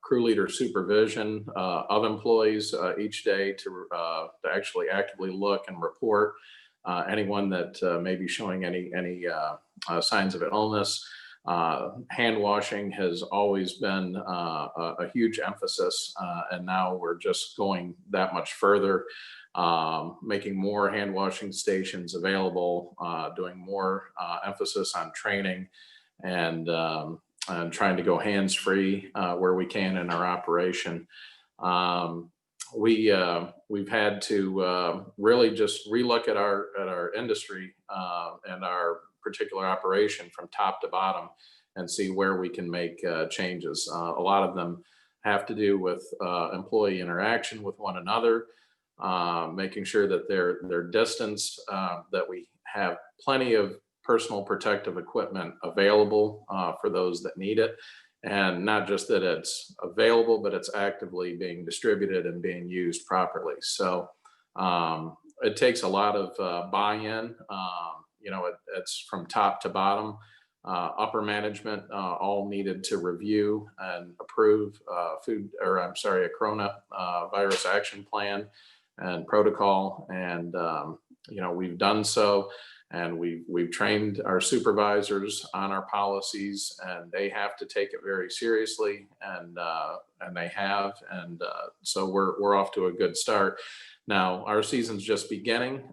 Speaker 13: crew leader supervision of employees each day to actually actively look and report anyone that may be showing any signs of illness. Hand washing has always been a huge emphasis, and now we're just going that much further, making more hand washing stations available, doing more emphasis on training, and trying to go hands-free where we can in our operation. We've had to really just relook at our industry and our particular operation from top to bottom and see where we can make changes. A lot of them have to do with employee interaction with one another, making sure that they're distanced, that we have plenty of personal protective equipment available for those that need it. And not just that it's available, but it's actively being distributed and being used properly. So it takes a lot of buy-in. It's from top to bottom. Upper management all needed to review and approve a coronavirus action plan and protocol. And, we've done so, and we've trained our supervisors on our policies, and they have to take it very seriously, and they have. And so we're off to a good start. Now, our season's just beginning,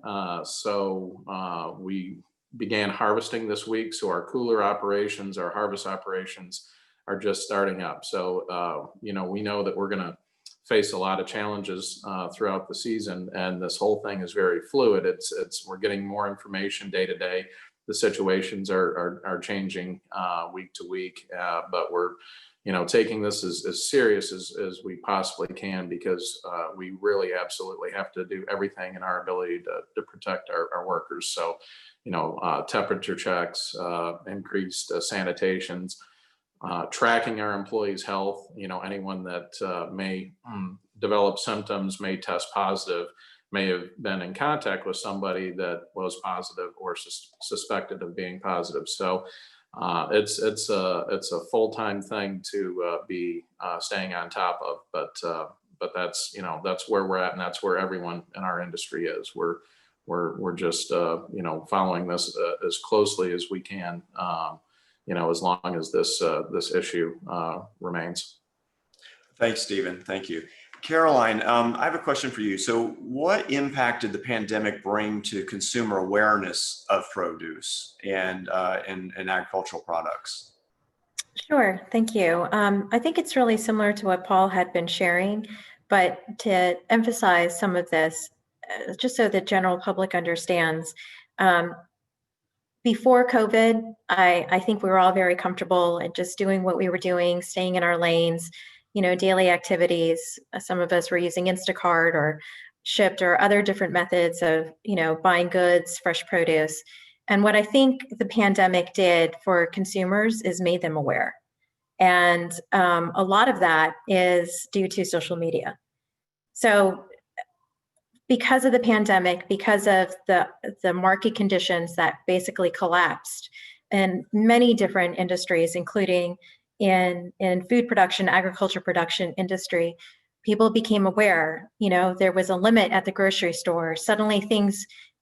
Speaker 13: so we began harvesting this week. So our cooler operations, our harvest operations are just starting up. So, we know that we're going to face a lot of challenges throughout the season, and this whole thing is very fluid. We're getting more information day to day. The situations are changing week to week, but we're taking this as serious as we possibly can, because we really absolutely have to do everything in our ability to protect our workers. So, temperature checks, increased sanitations, tracking our employees' health. Anyone that may develop symptoms, may test positive, may have been in contact with somebody that was positive or suspected of being positive. So it's a full-time thing to be staying on top of. But that's where we're at, and that's where everyone in our industry is. We're just following this as closely as we can. As long as this issue remains.
Speaker 10: Thanks, Stephen. Thank you. Caroline, I have a question for you. So what impact did the pandemic bring to consumer awareness of produce and agricultural products?
Speaker 14: Sure, thank you. I think it's really similar to what Paul had been sharing, but to emphasize some of this, just so the general public understands, before COVID, I think we were all very comfortable in just doing what we were doing, staying in our lanes, daily activities. Some of us were using Instacart or Shipt or other different methods of, buying goods, fresh produce. And what I think the pandemic did for consumers is made them aware. And a lot of that is due to social media. So because of the pandemic, because of the market conditions that basically collapsed in many different industries, including in food production, agriculture production industry, people became aware. There was a limit at the grocery store. Suddenly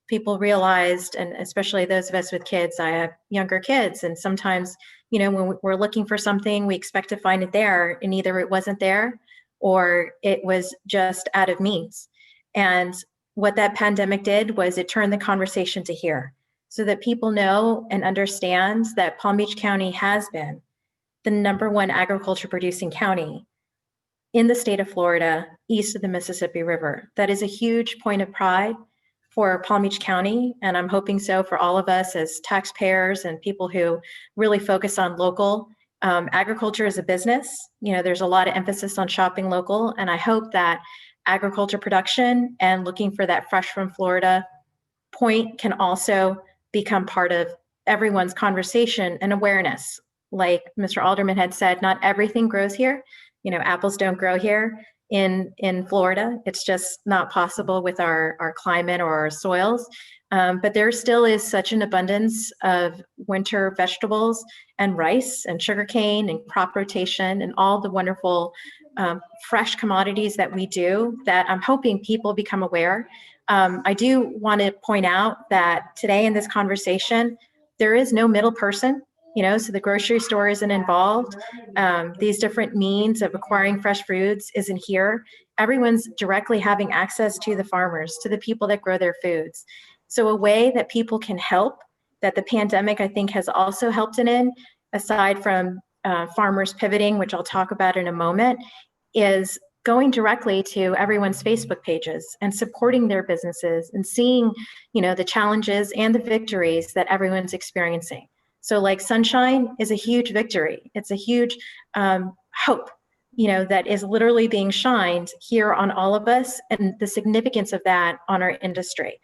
Speaker 14: people realized, and especially those of us with kids, I have younger kids, and sometimes, when we're looking for something, we expect to find it there, and either it wasn't there or it was just out of means. And what that pandemic did was it turned the conversation to here, so that people know and understand that Palm Beach County has been the #1 agriculture producing county in the state of Florida, east of the Mississippi River. That is a huge point of pride for Palm Beach County, and I'm hoping so for all of us as taxpayers and people who really focus on local. Agriculture is a business. There's a lot of emphasis on shopping local, and I hope that agriculture production and looking for that fresh from Florida point can also become part of everyone's conversation and awareness. Like Mr. Alderman had said, not everything grows here. Apples don't grow here in Florida. It's just not possible with our climate or our soils. But there still is such an abundance of winter vegetables and rice and sugarcane and crop rotation and all the wonderful fresh commodities that we do, that I'm hoping people become aware. I do want to point out that today in this conversation, there is no middle person, so the grocery store isn't involved. These different means of acquiring fresh foods isn't here. Everyone's directly having access to the farmers, to the people that grow their foods. So a way that people can help, that the pandemic, I think, has also helped in, aside from farmers pivoting, which I'll talk about in a moment, is going directly to everyone's Facebook pages and supporting their businesses and seeing, the challenges and the victories that everyone's experiencing. So like Sunshine is a huge victory. It's a huge hope, that is literally being shined here on all of us, and the significance of that on our industry.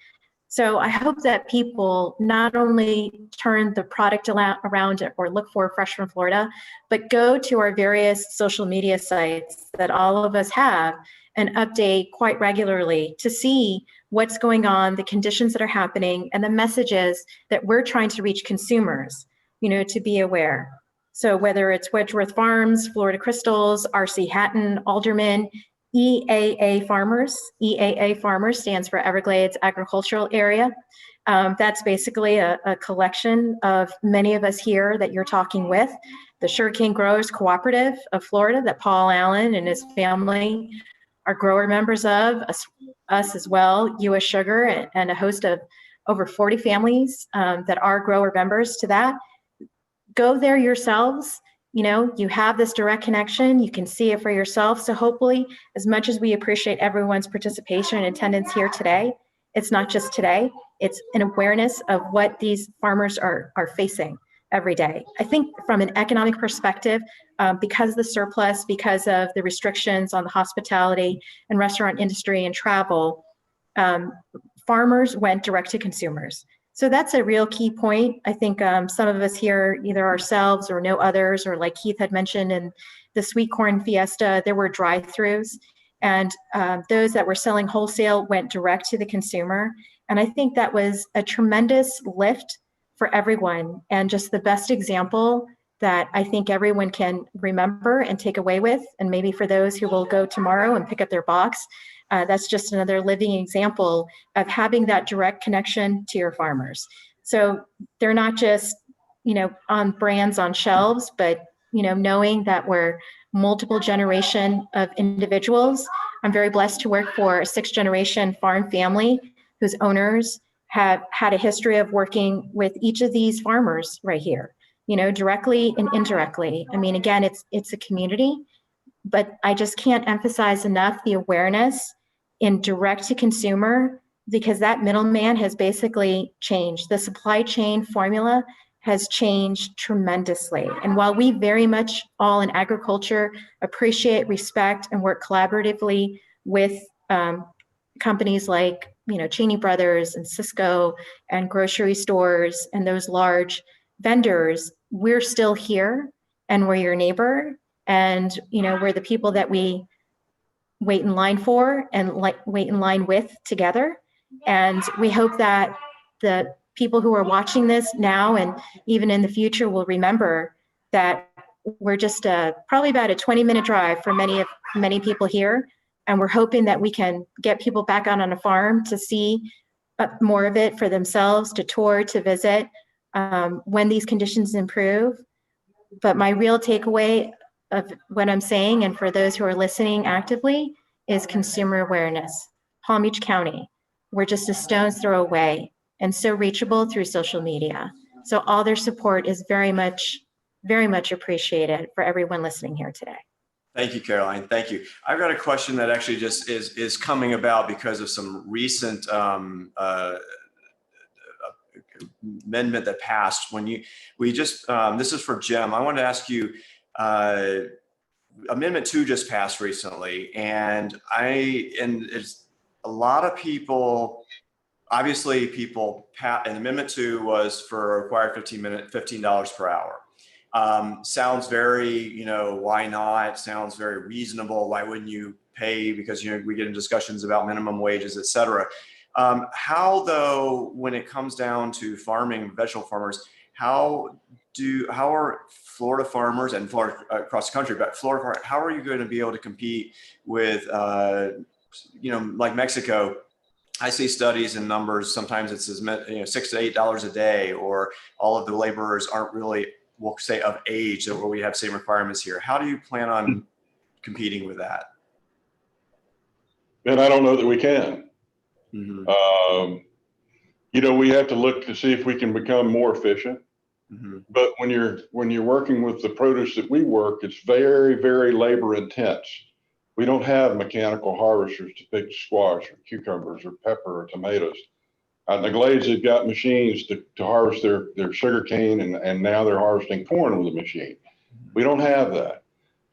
Speaker 14: So I hope that people not only turn the product around or look for Fresh from Florida, but go to our various social media sites that all of us have and update quite regularly to see what's going on, the conditions that are happening, and the messages that we're trying to reach consumers, to be aware. So whether it's Wedgeworth Farms, Florida Crystals, RC Hatton, Alderman, EAA Farmers. EAA Farmers stands for Everglades Agricultural Area. That's basically a collection of many of us here that you're talking with. The Sugarcane Growers Cooperative of Florida that Paul Allen and his family are grower members of, us as well, US Sugar, and a host of over 40 families that are grower members to that. Go there yourselves. You have this direct connection. You can see it for yourself. So hopefully, as much as we appreciate everyone's participation and attendance here today, it's not just today, it's an awareness of what these farmers are facing every day. I think from an economic perspective, because of the surplus, because of the restrictions on the hospitality and restaurant industry and travel, farmers went direct to consumers. So that's a real key point. I think some of us here, either ourselves or know others, or like Keith had mentioned in the Sweet Corn Fiesta, there were drive-throughs, and those that were selling wholesale went direct to the consumer. And I think that was a tremendous lift for everyone, and just the best example that I think everyone can remember and take away with. And maybe for those who will go tomorrow and pick up their box, that's just another living example of having that direct connection to your farmers. So they're not just, on brands on shelves, but, knowing that we're multiple generation of individuals. I'm very blessed to work for a 6th generation farm family whose owners have had a history of working with each of these farmers right here, directly and indirectly. I mean, again, it's a community, but I just can't emphasize enough the awareness in direct to consumer, because that middleman has basically changed. The supply chain formula has changed tremendously. And while we very much all in agriculture appreciate, respect, and work collaboratively with companies like, Cheney Brothers and Sysco and grocery stores and those large vendors, we're still here, and we're your neighbor, and we're the people that we wait in line for and wait in line with together. And we hope that the people who are watching this now and even in the future will remember that we're just probably about a 20-minute drive for many people here. And we're hoping that we can get people back out on a farm to see more of it for themselves, to tour, to visit when these conditions improve. But my real takeaway of what I'm saying, and for those who are listening actively, is consumer awareness. Palm Beach County, we're just a stone's throw away and so reachable through social media. So all their support is very much appreciated for everyone listening here today.
Speaker 10: Thank you, Caroline. Thank you. I've got a question that actually just is coming about because of some recent amendment that passed. This is for Jim. I wanted to ask you, Amendment 2 just passed recently, and it's a lot of people, obviously and Amendment 2 was for a required $15 per hour. Sounds very, why not? Sounds very reasonable. Why wouldn't you pay? Because, we get in discussions about minimum wages, et cetera. How though, when it comes down to farming, vegetable farmers, how are Florida farmers and Florida across the country, but Florida farmers, how are you going to be able to compete with, like Mexico? I see studies and numbers. Sometimes it's as $6 to $8 a day, or all of the laborers aren't really, we'll say, of age that where we have same requirements here. How do you plan on competing with that?
Speaker 11: And I don't know that we can.
Speaker 10: Mm-hmm.
Speaker 11: We have to look to see if we can become more efficient.
Speaker 10: Mm-hmm.
Speaker 11: But when you're working with the produce that we work, it's very, very labor intense. We don't have mechanical harvesters to pick squash or cucumbers or pepper or tomatoes. The Glades have got machines to harvest their sugar cane, and now they're harvesting corn with a machine. We don't have that.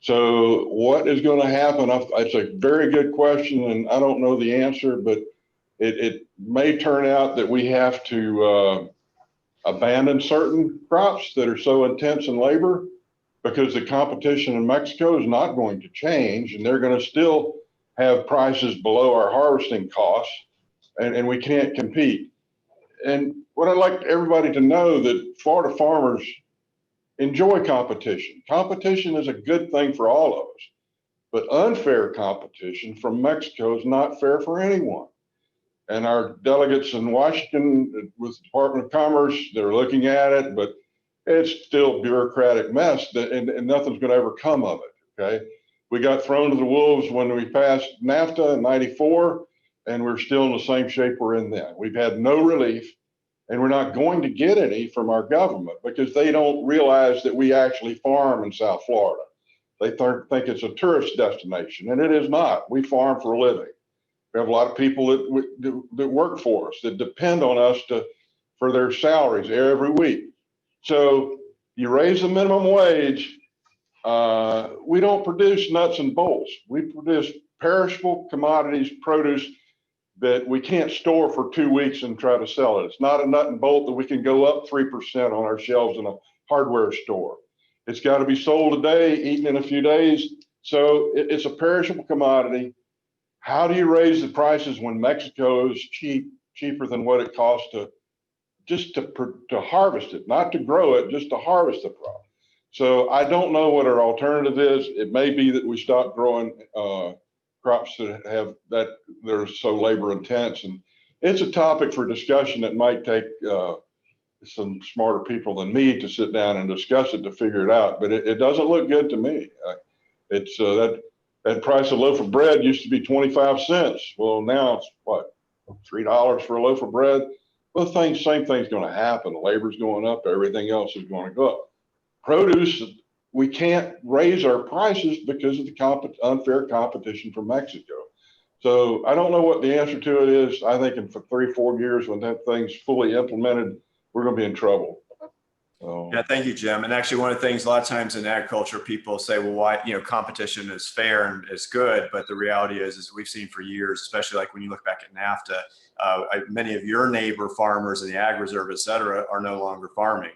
Speaker 11: So what is going to happen? It's a very good question, and I don't know the answer, but it may turn out that we have to abandon certain crops that are so intense in labor, because the competition in Mexico is not going to change, and they're going to still have prices below our harvesting costs, and we can't compete. And what I'd like everybody to know that Florida farmers enjoy competition. Competition is a good thing for all of us, but unfair competition from Mexico is not fair for anyone. And our delegates in Washington with the Department of Commerce, they're looking at it, but it's still a bureaucratic mess and nothing's going to ever come of it. Okay. We got thrown to the wolves when we passed NAFTA in '94, and we're still in the same shape we're in then. We've had no relief, and we're not going to get any from our government because they don't realize that we actually farm in South Florida. They think it's a tourist destination, and it is not. We farm for a living. We have a lot of people that work for us, that depend on us for their salaries every week. So you raise the minimum wage, we don't produce nuts and bolts. We produce perishable commodities, produce that we can't store for 2 weeks and try to sell it. It's not a nut and bolt that we can go up 3% on our shelves in a hardware store. It's got to be sold today, eaten in a few days. So it's a perishable commodity. How do you raise the prices when Mexico is cheaper than what it costs to harvest it, not to grow it, just to harvest the crop? So I don't know what our alternative is. It may be that we stop growing crops that they're so labor intense, and it's a topic for discussion that might take some smarter people than me to sit down and discuss it to figure it out. But it doesn't look good to me. It's that price of loaf of bread used to be 25 cents. Well, now it's what, $3 for a loaf of bread? Well, same thing's going to happen. The labor's going up. Everything else is going to go up. Produce, we can't raise our prices because of the unfair competition from Mexico. So I don't know what the answer to it is. I think for 3-4 years, when that thing's fully implemented, we're going to be in trouble. So.
Speaker 10: Yeah, thank you, Jim. And actually, one of the things a lot of times in agriculture, people say, well, why, competition is fair and is good. But the reality is we've seen for years, especially like when you look back at NAFTA, many of your neighbor farmers in the ag reserve, et cetera, are no longer farming.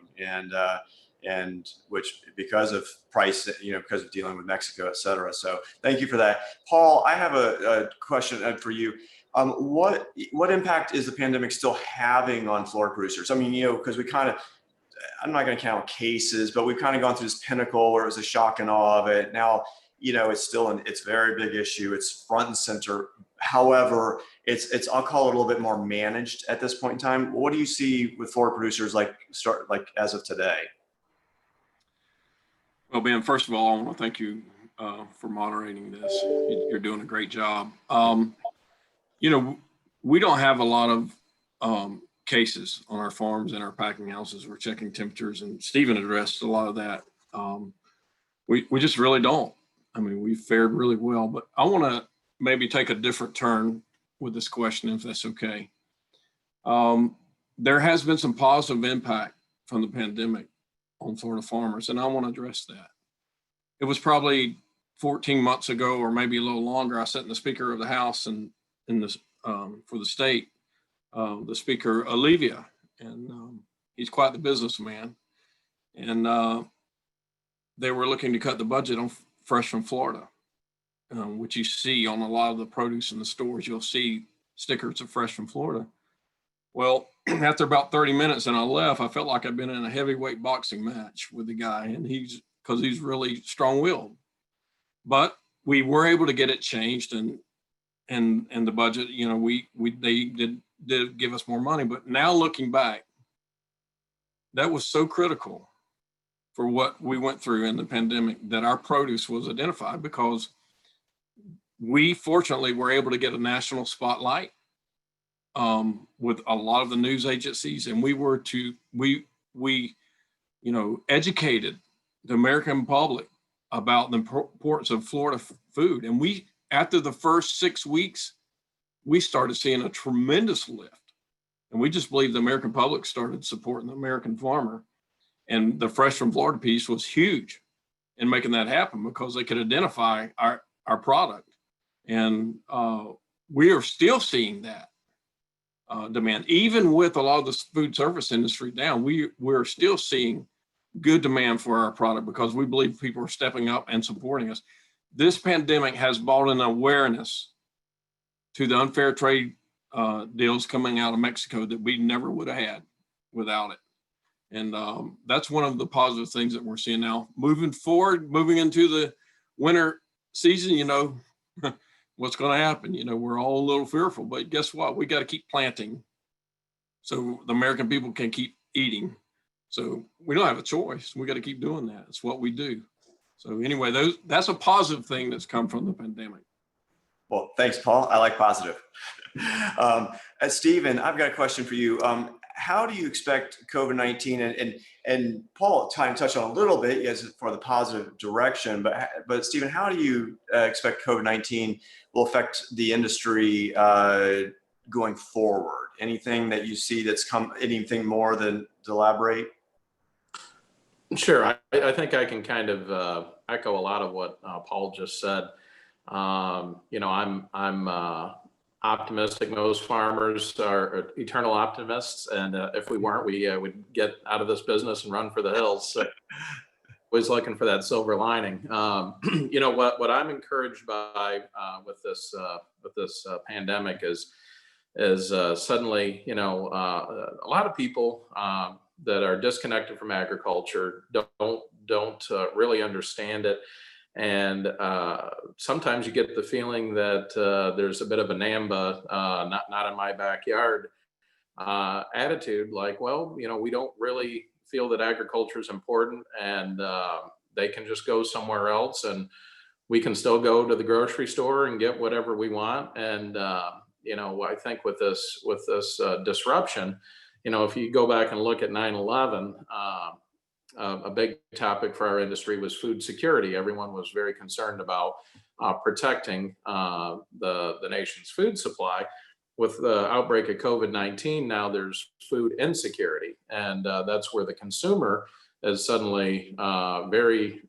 Speaker 10: And which because of price, because of dealing with Mexico, et cetera. So thank you for that. Paul, I have a question for you. What impact is the pandemic still having on Florida producers? I mean, because we kind of, I'm not going to count cases, but we've kind of gone through this pinnacle where it was a shock and awe of it. Now, it's still it's a very big issue. It's front and center. However, it's I'll call it a little bit more managed at this point in time. What do you see with Florida producers like as of today?
Speaker 12: Well, Ben, first of all, I want to thank you for moderating this. You're doing a great job. We don't have a lot of cases on our farms and our packing houses. We're checking temperatures, and Stephen addressed a lot of that. We just really don't. I mean, we fared really well, but I want to maybe take a different turn with this question, if that's okay. There has been some positive impact from the pandemic on Florida farmers, and I want to address that. It was probably 14 months ago, or maybe a little longer. I sat in the Speaker of the House and for the state, the Speaker Olivia, and he's quite the businessman. And they were looking to cut the budget on Fresh from Florida, which you see on a lot of the produce in the stores. You'll see stickers of Fresh from Florida. Well, after about 30 minutes and I left, I felt like I'd been in a heavyweight boxing match with the guy, and because he's really strong-willed. But we were able to get it changed, and the budget, they did give us more money. But now looking back, that was so critical for what we went through in the pandemic that our produce was identified, because we fortunately were able to get a national spotlight with a lot of the news agencies, and we educated the American public about the importance of Florida food. And after the first 6 weeks, we started seeing a tremendous lift. And we just believe the American public started supporting the American farmer. And the Fresh from Florida piece was huge in making that happen, because they could identify our product. And we are still seeing that demand. Even with a lot of the food service industry down, we're still seeing good demand for our product, because we believe people are stepping up and supporting us. this pandemic has brought an awareness to the unfair trade deals coming out of Mexico that we never would have had without it. And that's one of the positive things that we're seeing now. Moving forward, moving into the winter season, you know, what's going to happen? You know, we're all a little fearful, but guess what? We got to keep planting so the American people can keep eating. So we don't have a choice. We got to keep doing that. It's what we do. So anyway, that's a positive thing that's come from the pandemic.
Speaker 10: Well, thanks, Paul. I like positive. Stephen, I've got a question for you. How do you expect COVID-19 and Paul touched on a little bit as for the positive direction, but Stephen, how do you expect COVID-19 will affect the industry going forward? Anything that you see that's anything more than to elaborate?
Speaker 13: Sure. I think I can kind of echo a lot of what Paul just said. You know, I'm optimistic. Most farmers are eternal optimists, and if we weren't, we would get out of this business and run for the hills. So always looking for that silver lining. You know, what I'm encouraged by with this pandemic is suddenly, you know, a lot of people that are disconnected from agriculture don't really understand it. And sometimes you get the feeling that there's a bit of a NAMBA, not in my backyard attitude, like, well, you know, we don't really feel that agriculture is important, and they can just go somewhere else, and we can still go to the grocery store and get whatever we want. And you know, I think with this disruption, you know, if you go back and look at 9/11. A big topic for our industry was food security. Everyone was very concerned about protecting the nation's food supply. With the outbreak of COVID-19, now there's food insecurity, and that's where the consumer is suddenly very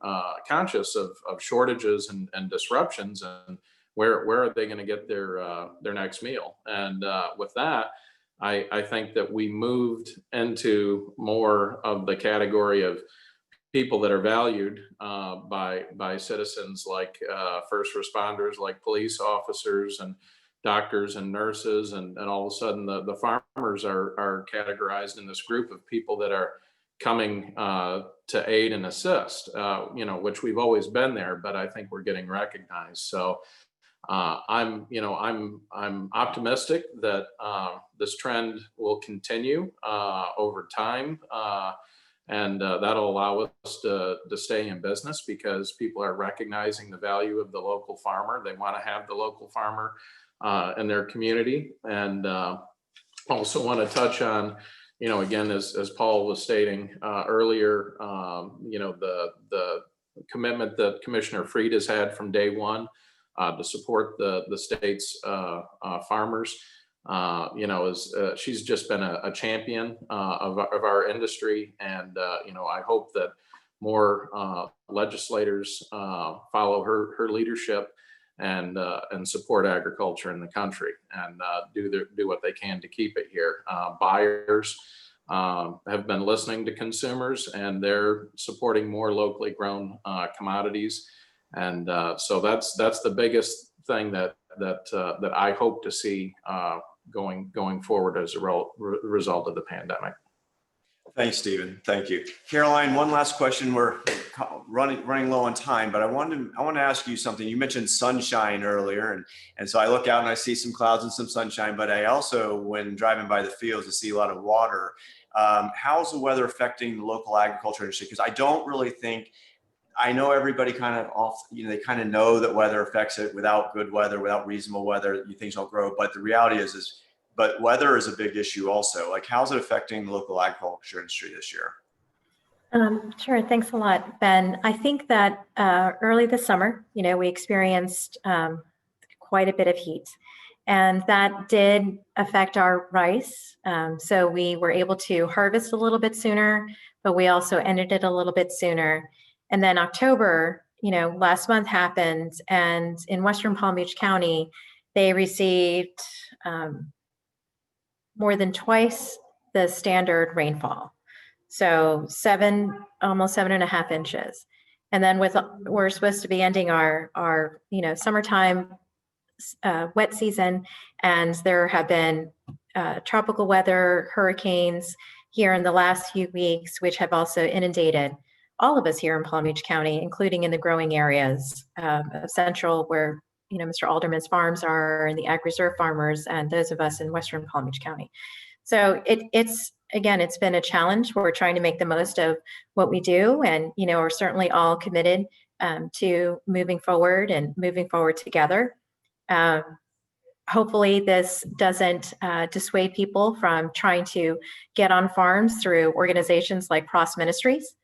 Speaker 13: conscious of shortages and disruptions, and where are they going to get their next meal? And with that, I think that we moved into more of the category of people that are valued by citizens, like first responders, like police officers and doctors and nurses, and all of a sudden the farmers are categorized in this group of people that are coming to aid and assist, you know, which we've always been there, but I think we're getting recognized. So I'm optimistic that this trend will continue over time, and that'll allow us to stay in business, because people are recognizing the value of the local farmer. They want to have the local farmer in their community. And also want to touch on, you know, again, as Paul was stating earlier, you know, the commitment that Commissioner Freed has had from day one to support the state's farmers. You know, she's just been a champion of our industry, and you know, I hope that more legislators follow her leadership and support agriculture in the country, and do what they can to keep it here. Buyers have been listening to consumers, and they're supporting more locally grown commodities. And so that's the biggest thing that I hope to see going forward as a result of the pandemic.
Speaker 10: Thanks, Stephen. Thank you. Caroline, one last question. We're running low on time, but I want to ask you something. You mentioned sunshine earlier, and so I look out and I see some clouds and some sunshine, but I also, when driving by the fields, I see a lot of water. How's the weather affecting the local agriculture industry? Because I don't really think, I know everybody kind of they kind of know that weather affects it. Without good weather, without reasonable weather, things don't grow. But the reality is but weather is a big issue also. Like, how's it affecting the local agriculture industry this year?
Speaker 14: Sure. Thanks a lot, Ben. I think that early this summer, you know, we experienced quite a bit of heat, and that did affect our rice. So we were able to harvest a little bit sooner, but we also ended it a little bit sooner. And then October, you know, last month happened, and in Western Palm Beach County, they received more than twice the standard rainfall. So almost 7.5 inches. And then we're supposed to be ending our summertime wet season, and there have been tropical weather, hurricanes here in the last few weeks, which have also inundated all of us here in Palm Beach County, including in the growing areas of Central, where Mr. Alderman's farms are, and the Ag Reserve farmers, and those of us in Western Palm Beach County. So it's been a challenge. We're trying to make the most of what we do, and we're certainly all committed to moving forward together. Hopefully this doesn't dissuade people from trying to get on farms through organizations like Pross Ministries,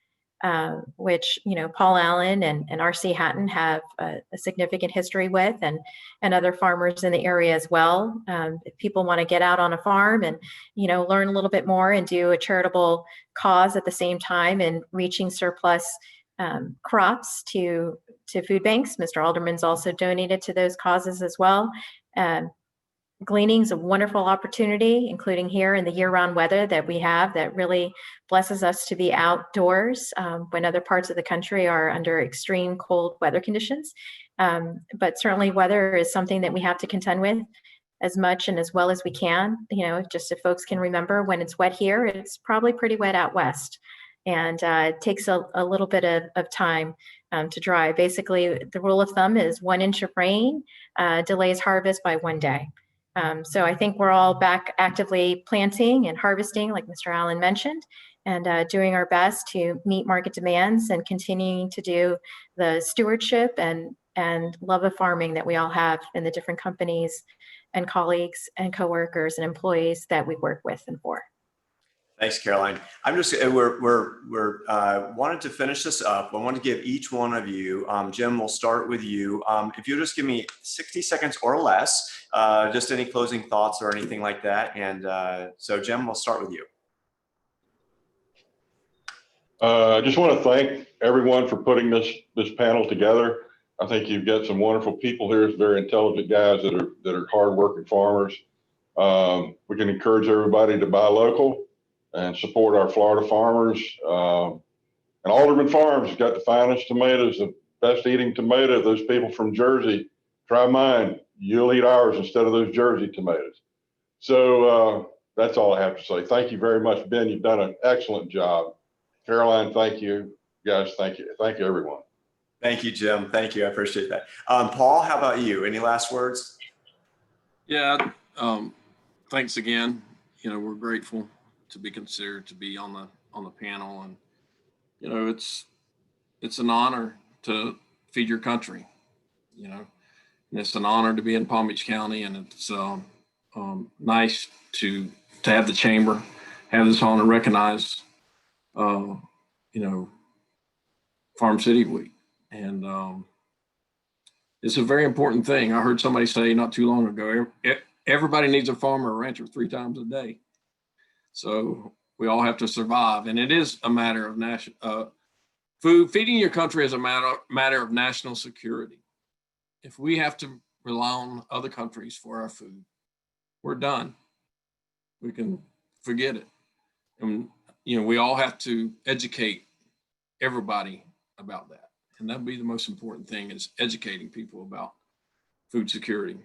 Speaker 14: which Paul Allen and R.C. Hatton have a significant history with, and other farmers in the area as well. If people want to get out on a farm and learn a little bit more and do a charitable cause at the same time, and reaching surplus crops to food banks. Mr. Alderman's also donated to those causes as well. Gleaning's a wonderful opportunity, including here in the year-round weather that we have, that really blesses us to be outdoors when other parts of the country are under extreme cold weather conditions. But certainly weather is something that we have to contend with as much and as well as we can. Just if folks can remember, when it's wet here, it's probably pretty wet out west. And it takes a little bit of time to dry. Basically, the rule of thumb is 1 inch of rain delays harvest by 1 day. So I think we're all back actively planting and harvesting, like Mr. Allen mentioned, and doing our best to meet market demands and continuing to do the stewardship and love of farming that we all have in the different companies and colleagues and coworkers and employees that we work with and for.
Speaker 10: Thanks, Caroline. We're wanted to finish this up. I want to give each one of you, Jim, we'll start with you. If you just give me 60 seconds or less, just any closing thoughts or anything like that. And so Jim, we'll start with you.
Speaker 11: I just want to thank everyone for putting this panel together. I think you've got some wonderful people here, very intelligent guys that are hardworking farmers. We can encourage everybody to buy local and support our Florida farmers. And Alderman Farms has got the finest tomatoes, the best eating tomato. Those people from Jersey, try mine. You'll eat ours instead of those Jersey tomatoes. So that's all I have to say. Thank you very much, Ben. You've done an excellent job. Caroline, thank you. Guys, thank you. Thank you, everyone.
Speaker 10: Thank you, Jim. Thank you. I appreciate that. Paul, how about you? Any last words?
Speaker 12: Yeah, thanks again. We're grateful to be considered to be on the panel, and it's an honor to feed your country, and it's an honor to be in Palm Beach County, and it's nice to have the chamber have this honor recognize Farm City Week, and it's a very important thing. I heard somebody say not too long ago, everybody needs a farmer or rancher 3 times a day. So we all have to survive, and it is a matter of national food. Feeding your country is a matter of national security. If we have to rely on other countries for our food, we're done. We can forget it. And we all have to educate everybody about that, and that'd be the most important thing, is educating people about food security.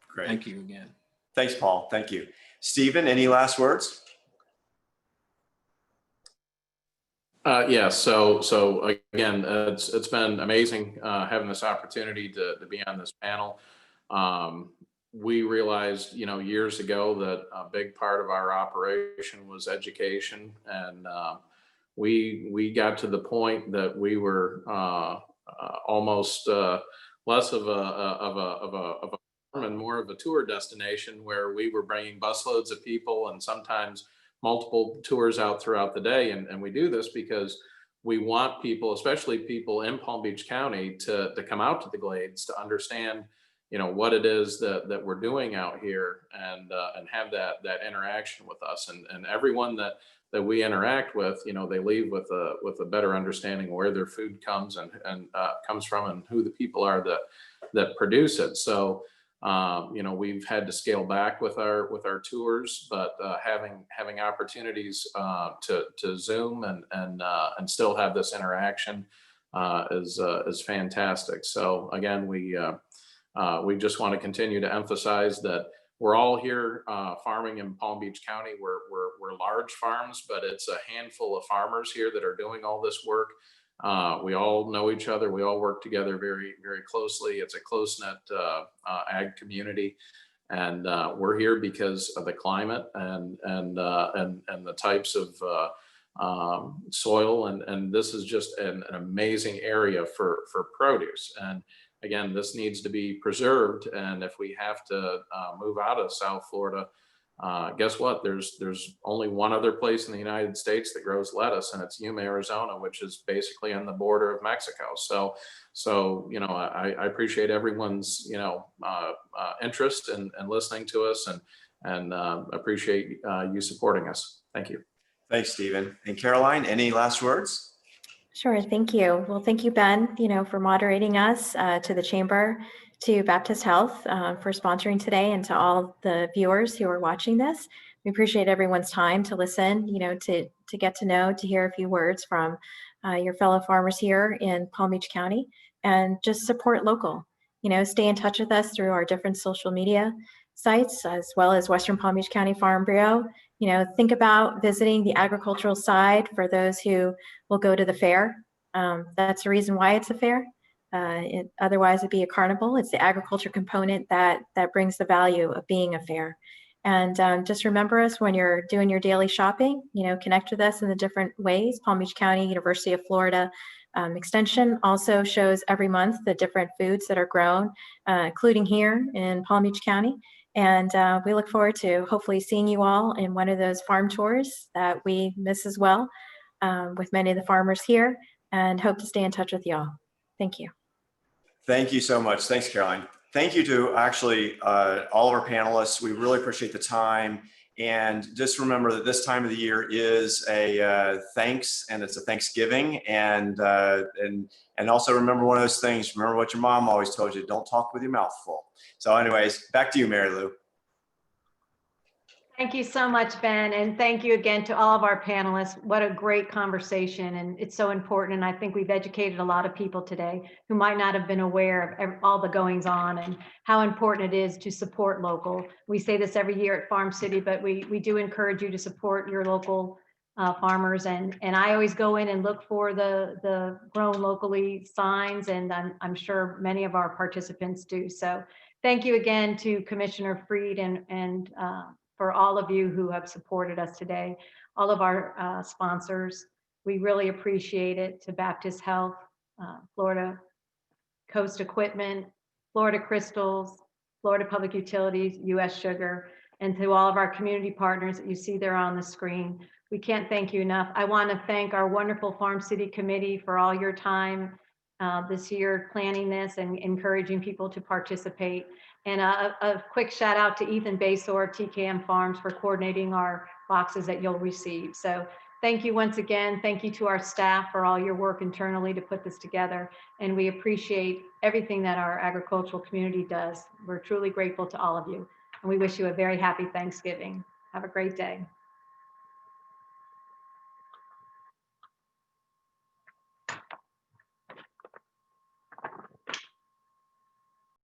Speaker 10: Great.
Speaker 12: Thank you again.
Speaker 10: Thanks, Paul. Thank you. Stephen, any last words?
Speaker 13: Yeah, so again, it's been amazing having this opportunity to be on this panel. We realized, years ago that a big part of our operation was education, and we got to the point that we were almost less of a and more of a tour destination, where we were bringing busloads of people and sometimes multiple tours out throughout the day. And we do this because we want people, especially people in Palm Beach County, to come out to the Glades to understand, what it is that we're doing out here, and have that interaction with us. And everyone that we interact with, they leave with a better understanding where their food comes and comes from, and who the people are that produce it. So we've had to scale back with our tours, but having opportunities to Zoom and still have this interaction is fantastic. So again, we just want to continue to emphasize that we're all here farming in Palm Beach County. We're large farms, but it's a handful of farmers here that are doing all this work. We all know each other. We all work together very, very closely. It's a close-knit ag community, and we're here because of the climate and the types of soil, and this is just an amazing area for produce. And again, this needs to be preserved. And if we have to move out of South Florida, guess what? There's only one other place in the United States that grows lettuce, and it's Yuma, Arizona, which is basically on the border of Mexico. So I appreciate everyone's interest and listening to us, and appreciate you supporting us. Thank you.
Speaker 10: Thanks, Stephen. And Caroline, any last words?
Speaker 14: Sure, thank you. Well, thank you, Ben, for moderating us, to the Chamber, to Baptist Health for sponsoring today, and to all the viewers who are watching this. We appreciate everyone's time to listen, to get to know, to hear a few words from your fellow farmers here in Palm Beach County, and just support local. Stay in touch with us through our different social media sites, as well as Western Palm Beach County Farm Bureau. Think about visiting the agricultural side for those who will go to the fair. That's the reason why it's a fair. Otherwise, it'd be a carnival. It's the agriculture component that brings the value of being a fair. And just remember us when you're doing your daily shopping. Connect with us in the different ways. Palm Beach County University of Florida Extension also shows every month the different foods that are grown, including here in Palm Beach County. And we look forward to hopefully seeing you all in one of those farm tours that we miss as well, with many of the farmers here, and hope to stay in touch with y'all. Thank you.
Speaker 10: Thank you so much. Thanks, Caroline. Thank you to actually all of our panelists. We really appreciate the time. And just remember that this time of the year is a thanks, and it's a Thanksgiving. And also remember one of those things, remember what your mom always told you, don't talk with your mouth full. So anyways, back to you, Mary Lou.
Speaker 1: Thank you so much, Ben. And thank you again to all of our panelists. What a great conversation. And it's so important. And I think we've educated a lot of people today who might not have been aware of all the goings on and how important it is to support local. We say this every year at Farm City, but we do encourage you to support your local farmers. And I always go in and look for the grown locally signs, and I'm sure many of our participants do. So thank you again to Commissioner Freed and for all of you who have supported us today, all of our sponsors. We really appreciate it. To Baptist Health, Florida Coast Equipment, Florida Crystals, Florida Public Utilities, US Sugar, and to all of our community partners that you see there on the screen. We can't thank you enough. I want to thank our wonderful Farm City Committee for all your time this year planning this and encouraging people to participate. And a quick shout out to Ethan Basor, TKM Farms, for coordinating our boxes that you'll receive. So thank you once again. Thank you to our staff for all your work internally to put this together. And we appreciate everything that our agricultural community does. We're truly grateful to all of you. And we wish you a very happy Thanksgiving. Have a great day.